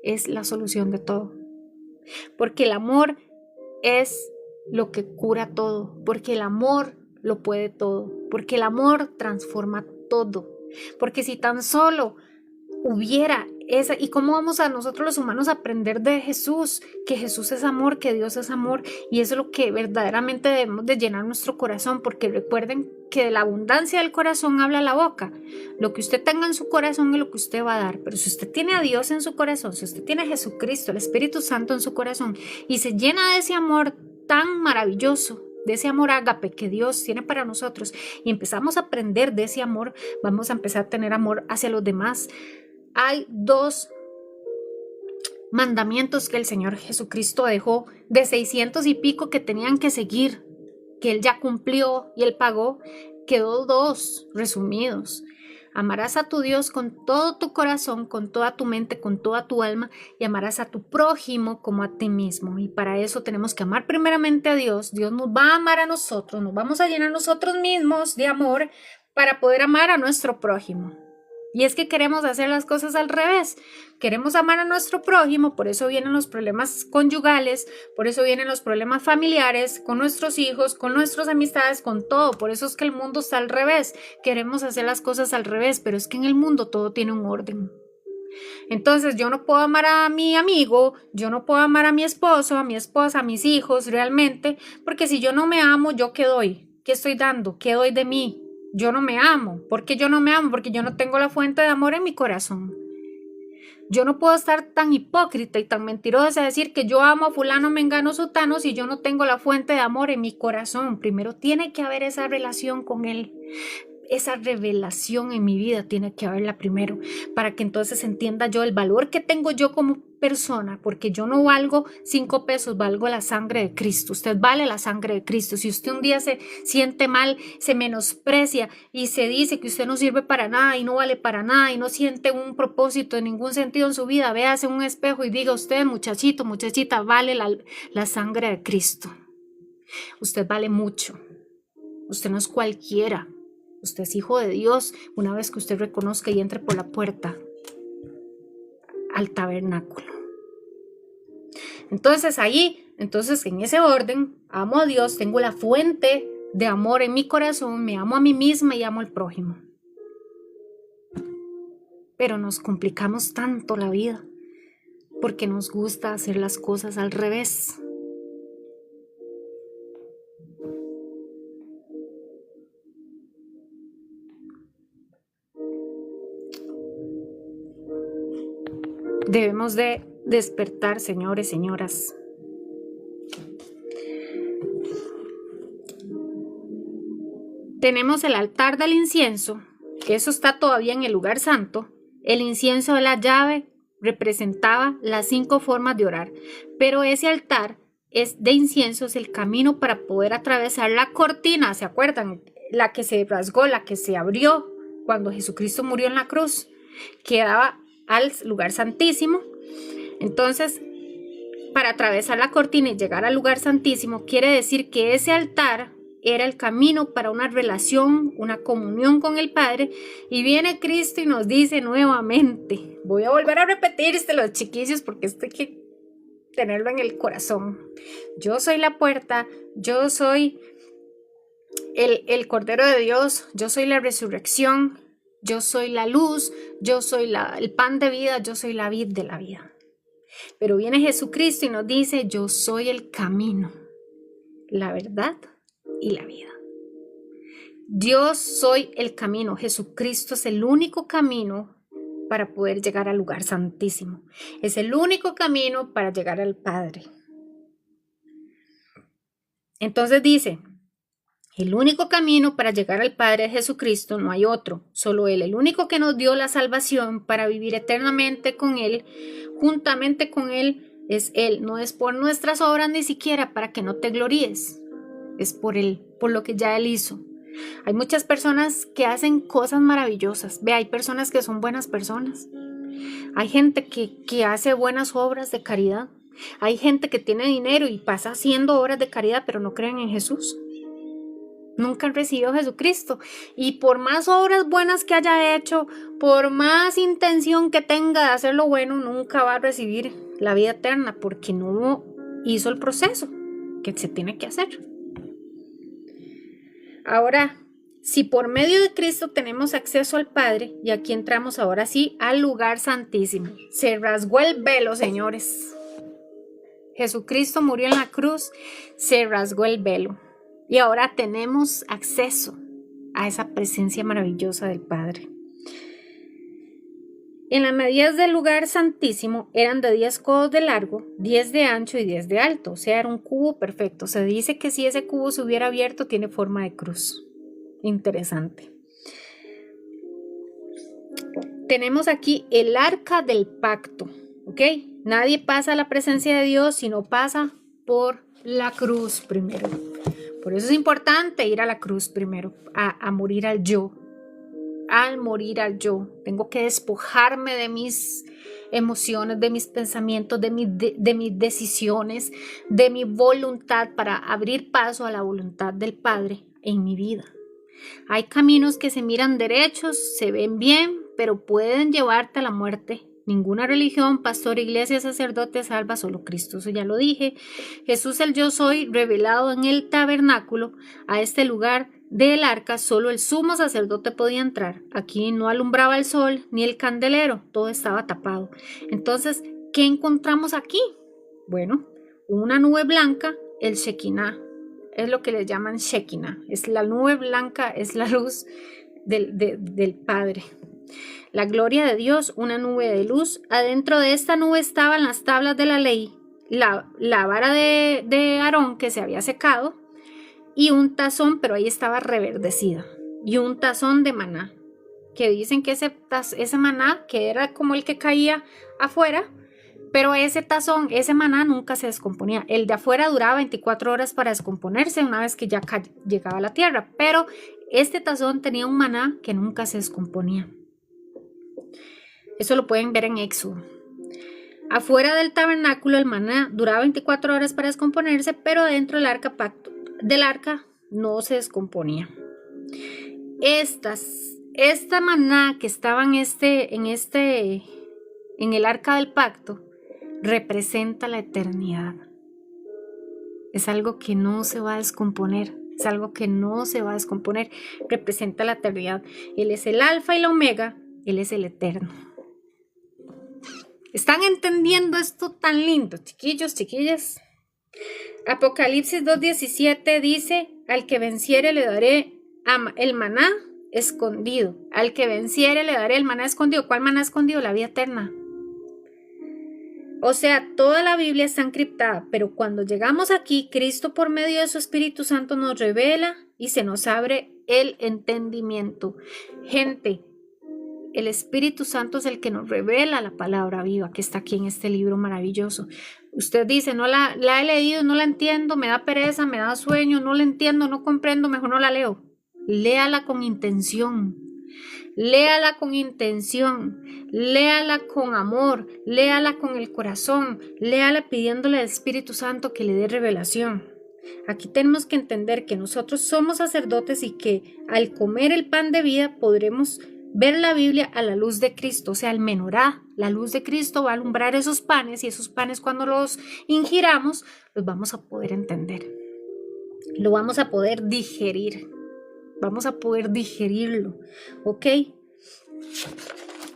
es la solución de todo. Porque el amor es lo que cura todo, porque el amor lo puede todo, porque el amor transforma todo. Porque si tan solo hubiera ¿Y cómo vamos a nosotros los humanos a aprender de Jesús? Que Jesús es amor, que Dios es amor, y eso es lo que verdaderamente debemos de llenar nuestro corazón, porque recuerden que de la abundancia del corazón habla la boca. Lo que usted tenga en su corazón es lo que usted va a dar, pero si usted tiene a Dios en su corazón, si usted tiene a Jesucristo, el Espíritu Santo en su corazón, y se llena de ese amor tan maravilloso, de ese amor ágape que Dios tiene para nosotros, y empezamos a aprender de ese amor, vamos a empezar a tener amor hacia los demás. Hay 2 mandamientos que el Señor Jesucristo dejó de 600 y pico que tenían que seguir, que Él ya cumplió y Él pagó. Quedó 2 resumidos. Amarás a tu Dios con todo tu corazón, con toda tu mente, con toda tu alma, y amarás a tu prójimo como a ti mismo. Y para eso tenemos que amar primeramente a Dios. Dios nos va a amar a nosotros, nos vamos a llenar nosotros mismos de amor para poder amar a nuestro prójimo. Y es que queremos hacer las cosas al revés. Queremos amar a nuestro prójimo, por eso vienen los problemas conyugales, por eso vienen los problemas familiares, con nuestros hijos, con nuestras amistades, con todo. Por eso es que el mundo está al revés. Queremos hacer las cosas al revés, pero es que en el mundo todo tiene un orden. Entonces yo no puedo amar a mi amigo, yo no puedo amar a mi esposo, a mi esposa, a mis hijos realmente, porque si yo no me amo, ¿yo qué doy? ¿Qué estoy dando? ¿Qué doy de mí? Yo no me amo. ¿Por qué yo no me amo? Porque yo no tengo la fuente de amor en mi corazón. Yo no puedo estar tan hipócrita y tan mentirosa a decir que yo amo a fulano, mengano, sutano si yo no tengo la fuente de amor en mi corazón. Primero tiene que haber esa relación con él. Esa revelación en mi vida tiene que haberla primero, para que entonces entienda yo el valor que tengo yo como persona, porque yo no valgo 5 pesos, valgo la sangre de Cristo. Usted vale la sangre de Cristo. Si usted un día se siente mal, se menosprecia y se dice que usted no sirve para nada y no vale para nada y no siente un propósito en ningún sentido en su vida, véase en un espejo y diga usted, muchachito, muchachita, vale la sangre de Cristo. Usted vale mucho. Usted no es cualquiera. Usted es hijo de Dios una vez que usted reconozca y entre por la puerta al tabernáculo. Entonces en ese orden, amo a Dios, tengo la fuente de amor en mi corazón, me amo a mí misma y amo al prójimo. Pero nos complicamos tanto la vida porque nos gusta hacer las cosas al revés. Debemos de despertar, señores, señoras. Tenemos el altar del incienso, que eso está todavía en el lugar santo. El incienso de la llave representaba las 5 formas de orar, pero ese altar de incienso es el camino para poder atravesar la cortina, ¿se acuerdan? La que se rasgó, la que se abrió cuando Jesucristo murió en la cruz, que daba al lugar santísimo. Entonces, para atravesar la cortina y llegar al lugar santísimo, quiere decir que ese altar era el camino para una relación, una comunión con el Padre, y viene Cristo y nos dice nuevamente, voy a volver a repetírselos, chiquillos, porque esto hay que tenerlo en el corazón. Yo soy la puerta, yo soy el Cordero de Dios, yo soy la resurrección, yo soy la luz, yo soy el pan de vida, yo soy la vid de la vida. Pero viene Jesucristo y nos dice, yo soy el camino, la verdad y la vida. Yo soy el camino. Jesucristo es el único camino para poder llegar al lugar santísimo. Es el único camino para llegar al Padre. Entonces dice, el único camino para llegar al Padre es Jesucristo, no hay otro, solo Él, el único que nos dio la salvación para vivir eternamente con Él, juntamente con Él, es Él, no es por nuestras obras ni siquiera para que no te gloríes, es por Él, por lo que ya Él hizo. Hay muchas personas que hacen cosas maravillosas, hay personas que son buenas personas, hay gente que hace buenas obras de caridad, hay gente que tiene dinero y pasa haciendo obras de caridad pero no creen en Jesús. Nunca han recibido a Jesucristo, y por más obras buenas que haya hecho, por más intención que tenga de hacer lo bueno, nunca va a recibir la vida eterna porque no hizo el proceso que se tiene que hacer. Ahora, Si por medio de Cristo tenemos acceso al Padre, y aquí entramos ahora sí al lugar santísimo. Se rasgó el velo, señores. Jesucristo murió en la cruz, se rasgó el velo. Y ahora tenemos acceso a esa presencia maravillosa del Padre. En las medidas del lugar santísimo eran de 10 codos de largo, 10 de ancho y 10 de alto. O sea, era un cubo perfecto. Se dice que si ese cubo se hubiera abierto, tiene forma de cruz. Interesante. Tenemos aquí el arca del pacto, ¿ok? Nadie pasa a la presencia de Dios si no pasa por la cruz primero. Por eso es importante ir a la cruz primero, a morir al yo. Al morir al yo, tengo que despojarme de mis emociones, de mis pensamientos, de mis decisiones, de mi voluntad para abrir paso a la voluntad del Padre en mi vida. Hay caminos que se miran derechos, se ven bien, pero pueden llevarte a la muerte. Ninguna religión, pastor, iglesia, sacerdote salva, solo Cristo. Eso ya lo dije. Jesús, el yo soy, revelado en el tabernáculo, a este lugar del arca, solo el sumo sacerdote podía entrar. Aquí no alumbraba el sol ni el candelero, todo estaba tapado. Entonces, ¿qué encontramos aquí? Bueno, una nube blanca, el Shekinah. Es lo que le llaman Shekinah. Es la nube blanca, es la luz del Padre. La gloria de Dios, una nube de luz. Adentro de esta nube estaban las tablas de la ley, la vara de Aarón que se había secado y un tazón, pero ahí estaba reverdecida, y un tazón de maná, que dicen que ese maná, que era como el que caía afuera, pero ese tazón, ese maná nunca se descomponía. El de afuera duraba 24 horas para descomponerse una vez que ya llegaba a la tierra, pero este tazón tenía un maná que nunca se descomponía. Eso lo pueden ver en Éxodo. Afuera del tabernáculo el maná duraba 24 horas para descomponerse, pero dentro del arca no se descomponía. Esta maná que estaba en el arca del pacto representa la eternidad. Es algo que no se va a descomponer. Es algo que no se va a descomponer. Representa la eternidad. Él es el alfa y la omega. Él es el eterno. ¿Están entendiendo esto tan lindo, chiquillos, chiquillas? Apocalipsis 2:17 dice: al que venciere le daré el maná escondido. Al que venciere le daré el maná escondido. ¿Cuál maná escondido? La vida eterna. O sea, toda la Biblia está encriptada, pero cuando llegamos aquí, Cristo por medio de su Espíritu Santo nos revela y se nos abre el entendimiento. Gente, el Espíritu Santo es el que nos revela la palabra viva que está aquí en este libro maravilloso. Usted dice, no la he leído, no la entiendo, me da pereza, me da sueño, no la entiendo, no comprendo, mejor no la leo. Léala con intención. Léala con intención, léala con amor, léala con el corazón, léala pidiéndole al Espíritu Santo que le dé revelación. Aquí tenemos que entender que nosotros somos sacerdotes y que al comer el pan de vida podremos ver la Biblia a la luz de Cristo, o sea, el menorá, la luz de Cristo va a alumbrar esos panes y esos panes cuando los ingiramos los vamos a poder entender, lo vamos a poder digerir. Vamos a poder digerirlo, ¿ok?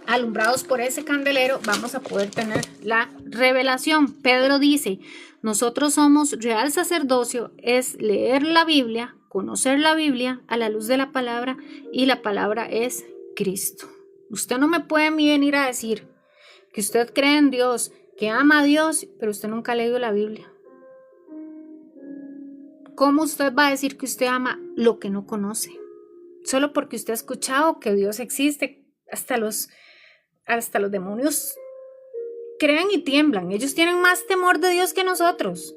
Alumbrados por ese candelero, vamos a poder tener la revelación. Pedro dice, nosotros somos real sacerdocio, es leer la Biblia, conocer la Biblia a la luz de la palabra, y la palabra es Cristo. Usted no me puede venir a decir que usted cree en Dios, que ama a Dios, pero usted nunca ha leído la Biblia. ¿Cómo usted va a decir que usted ama lo que no conoce? Solo porque usted ha escuchado que Dios existe. Hasta los demonios creen y tiemblan. Ellos tienen más temor de Dios que nosotros.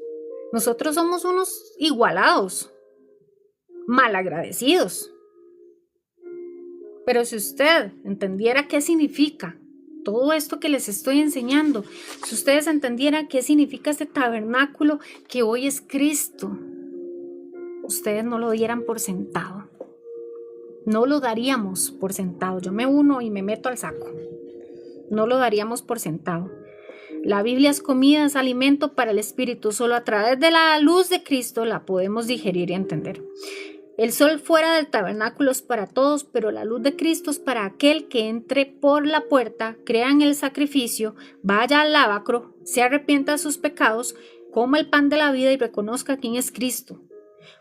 Nosotros somos unos igualados, malagradecidos. Pero si usted entendiera qué significa todo esto que les estoy enseñando, si ustedes entendieran qué significa este tabernáculo que hoy es Cristo, ustedes no lo dieran por sentado. No lo daríamos por sentado. Yo me uno y me meto al saco. No lo daríamos por sentado. La Biblia es comida, es alimento para el espíritu. Solo a través de la luz de Cristo la podemos digerir y entender. El sol fuera del tabernáculo es para todos, pero la luz de Cristo es para aquel que entre por la puerta, crea en el sacrificio, vaya al lavacro, se arrepienta de sus pecados, coma el pan de la vida y reconozca quién es Cristo.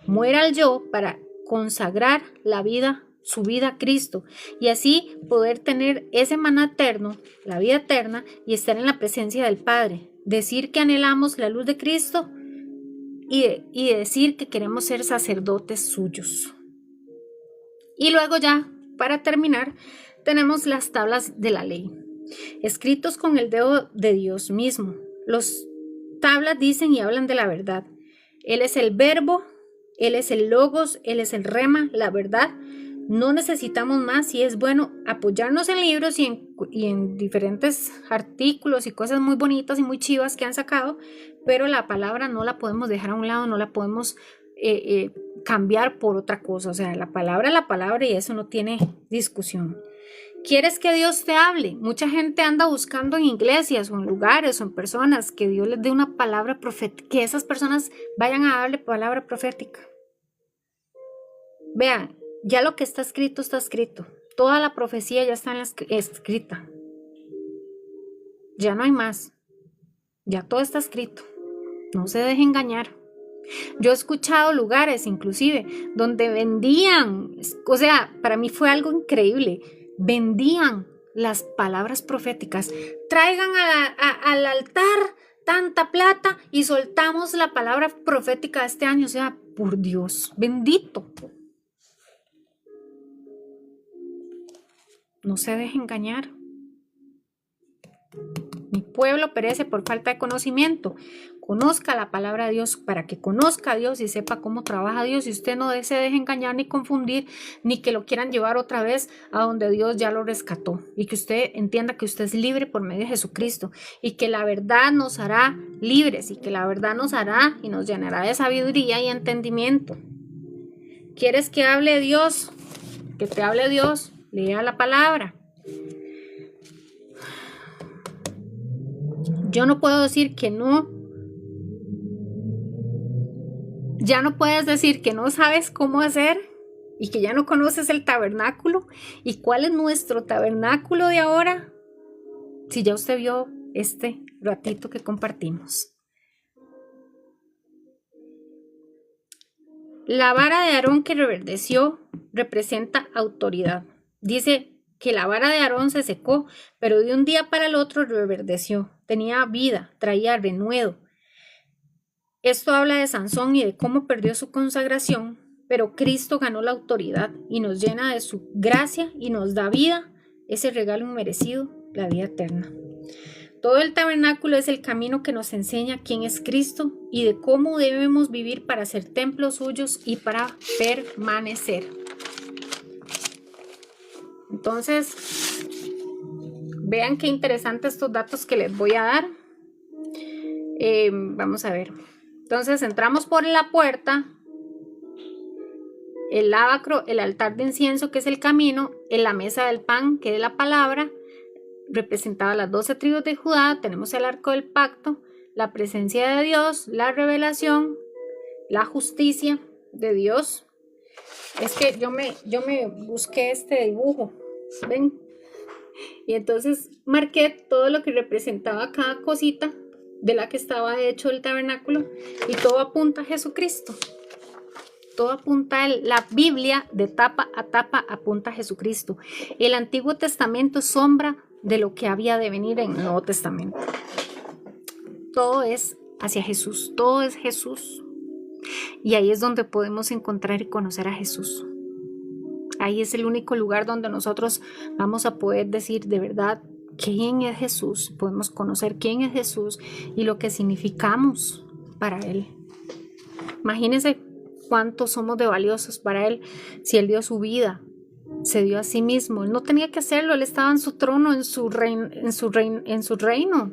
Muera al yo para consagrar la vida, su vida a Cristo, y así poder tener ese maná eterno, la vida eterna, y estar en la presencia del Padre. Decir que anhelamos la luz de Cristo y decir que queremos ser sacerdotes suyos. Y luego ya, para terminar, tenemos las tablas de la ley, escritos con el dedo de Dios mismo. Las tablas dicen y hablan de la verdad. Él es el verbo, Él es el logos, Él es el rema, la verdad. No necesitamos más y es bueno apoyarnos en libros y en diferentes artículos y cosas muy bonitas y muy chivas que han sacado, pero la palabra no la podemos dejar a un lado, no la podemos cambiar por otra cosa. O sea, la palabra es la palabra y eso no tiene discusión. ¿Quieres que Dios te hable? Mucha gente anda buscando en iglesias o en lugares o en personas que Dios les dé una palabra profética, que esas personas vayan a darle palabra profética. Vean, ya lo que está escrito está escrito. Toda la profecía ya está escrita. Ya no hay más. Ya todo está escrito. No se deje engañar. Yo he escuchado lugares inclusive donde vendían, o sea, para mí fue algo increíble. Vendían las palabras proféticas. Traigan al altar tanta plata y soltamos la palabra profética de este año. O sea, por Dios, bendito. No se deje engañar. Mi pueblo perece por falta de conocimiento. Conozca la palabra de Dios para que conozca a Dios y sepa cómo trabaja Dios. Y usted no se deje engañar ni confundir, ni que lo quieran llevar otra vez a donde Dios ya lo rescató. Y que usted entienda que usted es libre por medio de Jesucristo. Y que la verdad nos hará libres. Y que la verdad nos hará y nos llenará de sabiduría y entendimiento. ¿Quieres que hable Dios? Que te hable Dios. Lea la palabra. Yo no puedo decir que no. Ya no puedes decir que no sabes cómo hacer y que ya no conoces el tabernáculo. ¿Y cuál es nuestro tabernáculo de ahora? Si ya usted vio este ratito que compartimos. La vara de Aarón que reverdeció representa autoridad. Dice que la vara de Aarón se secó, pero de un día para el otro reverdeció. Tenía vida, traía renuevo. Esto habla de Sansón y de cómo perdió su consagración, pero Cristo ganó la autoridad y nos llena de su gracia y nos da vida, ese regalo inmerecido, la vida eterna. Todo el tabernáculo es el camino que nos enseña quién es Cristo y de cómo debemos vivir para ser templos suyos y para permanecer. Entonces, vean qué interesantes estos datos que les voy a dar. Vamos a ver. Entonces, entramos por la puerta, el lavacro, el altar de incienso, que es el camino, en la mesa del pan, que es la palabra, representaba las 12 tribus de Judá. Tenemos el arco del pacto, la presencia de Dios, la revelación, la justicia de Dios. Es que yo me busqué este dibujo, ¿ven? Y entonces marqué todo lo que representaba cada cosita de la que estaba hecho el tabernáculo y todo apunta a Jesucristo. Todo apunta la Biblia de tapa a tapa apunta a Jesucristo. El Antiguo Testamento es sombra de lo que había de venir en el Nuevo Testamento. Todo es hacia Jesús, todo es Jesús. Y ahí es donde podemos encontrar y conocer a Jesús. Ahí es el único lugar donde nosotros vamos a poder decir de verdad quién es Jesús. Podemos conocer quién es Jesús y lo que significamos para Él. Imagínense cuántos somos de valiosos para Él. Si Él dio su vida, se dio a sí mismo. Él no tenía que hacerlo, Él estaba en su trono, en su reino.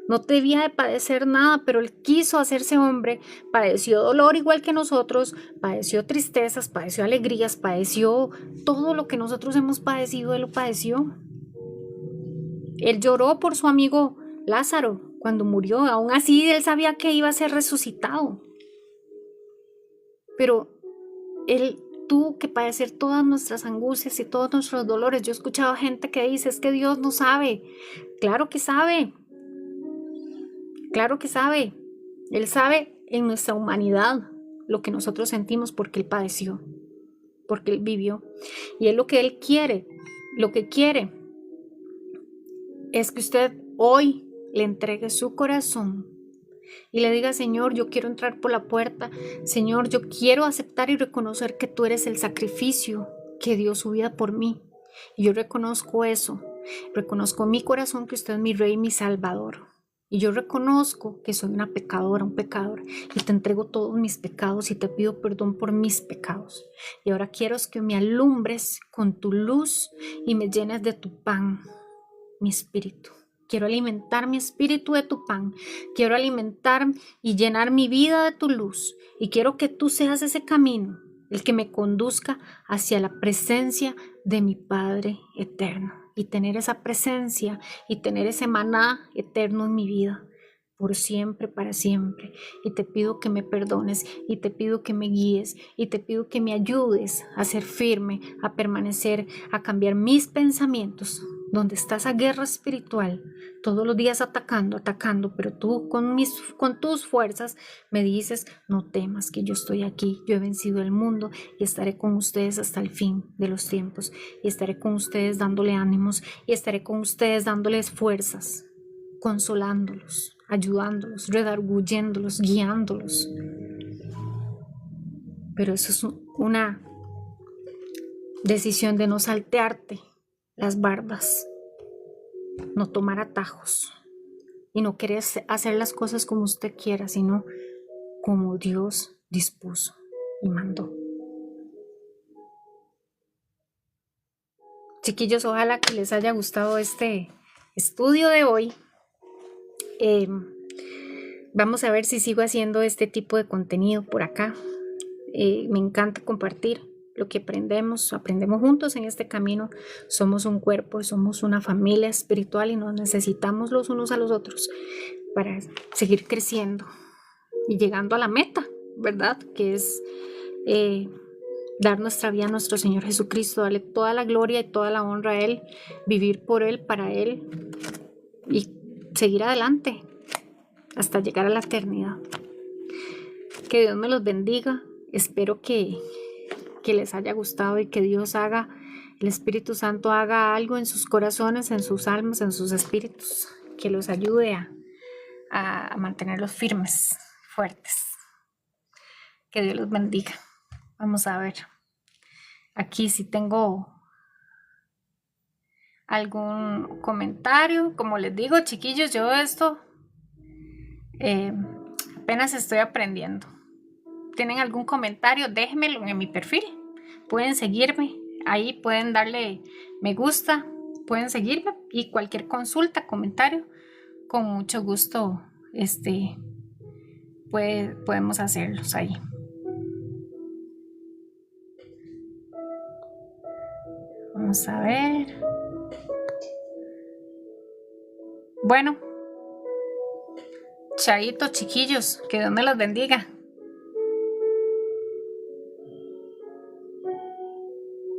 No debía de padecer nada, pero Él quiso hacerse hombre, padeció dolor igual que nosotros, padeció tristezas, padeció alegrías, padeció todo lo que nosotros hemos padecido, Él lo padeció. Él lloró por su amigo Lázaro cuando murió, aún así Él sabía que iba a ser resucitado. Pero Él tuvo que padecer todas nuestras angustias y todos nuestros dolores. Yo he escuchado gente que dice, es que Dios no sabe. Claro que sabe. Claro que sabe. Él sabe en nuestra humanidad lo que nosotros sentimos porque Él padeció, porque Él vivió. Y es lo que Él quiere. Lo que quiere es que usted hoy le entregue su corazón y le diga, Señor, yo quiero entrar por la puerta. Señor, yo quiero aceptar y reconocer que tú eres el sacrificio que dio su vida por mí. Y yo reconozco eso. Reconozco en mi corazón que usted es mi Rey y mi Salvador. Y yo reconozco que soy una pecadora, un pecador. Y te entrego todos mis pecados y te pido perdón por mis pecados. Y ahora quiero que me alumbres con tu luz y me llenes de tu pan, mi espíritu. Quiero alimentar mi espíritu de tu pan. Quiero alimentar y llenar mi vida de tu luz. Y quiero que tú seas ese camino, el que me conduzca hacia la presencia de mi Padre eterno. Y tener esa presencia y tener ese maná eterno en mi vida. Por siempre, para siempre. Y te pido que me perdones. Y te pido que me guíes. Y te pido que me ayudes a ser firme, a permanecer, a cambiar mis pensamientos. Donde está esa guerra espiritual, todos los días atacando, pero tú con tus fuerzas me dices, no temas que yo estoy aquí, yo he vencido el mundo y estaré con ustedes hasta el fin de los tiempos, y estaré con ustedes dándole ánimos, y estaré con ustedes dándoles fuerzas, consolándolos, ayudándolos, redarguyéndolos, guiándolos. Pero eso es una decisión de no saltearte las bardas, no tomar atajos y no querer hacer las cosas como usted quiera, sino como Dios dispuso y mandó. Chiquillos, ojalá que les haya gustado este estudio de hoy. Vamos a ver si sigo haciendo este tipo de contenido por acá. Me encanta compartir lo que aprendemos juntos en este camino. Somos un cuerpo, somos una familia espiritual y nos necesitamos los unos a los otros para seguir creciendo y llegando a la meta, ¿verdad? Que es dar nuestra vida a nuestro Señor Jesucristo, darle toda la gloria y toda la honra a Él, vivir por Él, para Él y seguir adelante hasta llegar a la eternidad. Que Dios me los bendiga. Espero que les haya gustado y que Dios haga, el Espíritu Santo haga algo en sus corazones, en sus almas, en sus espíritus, que los ayude a mantenerlos firmes, fuertes. Que Dios los bendiga. Vamos a ver. Aquí si tengo algún comentario. Como les digo, chiquillos, yo esto apenas estoy aprendiendo. ¿Tienen algún comentario? Déjenmelo en mi perfil. Pueden seguirme. Ahí pueden darle me gusta. Pueden seguirme. Y cualquier consulta, comentario, con mucho gusto podemos hacerlos ahí. Vamos a ver. Bueno. Chaito, chiquillos. Que Dios me los bendiga.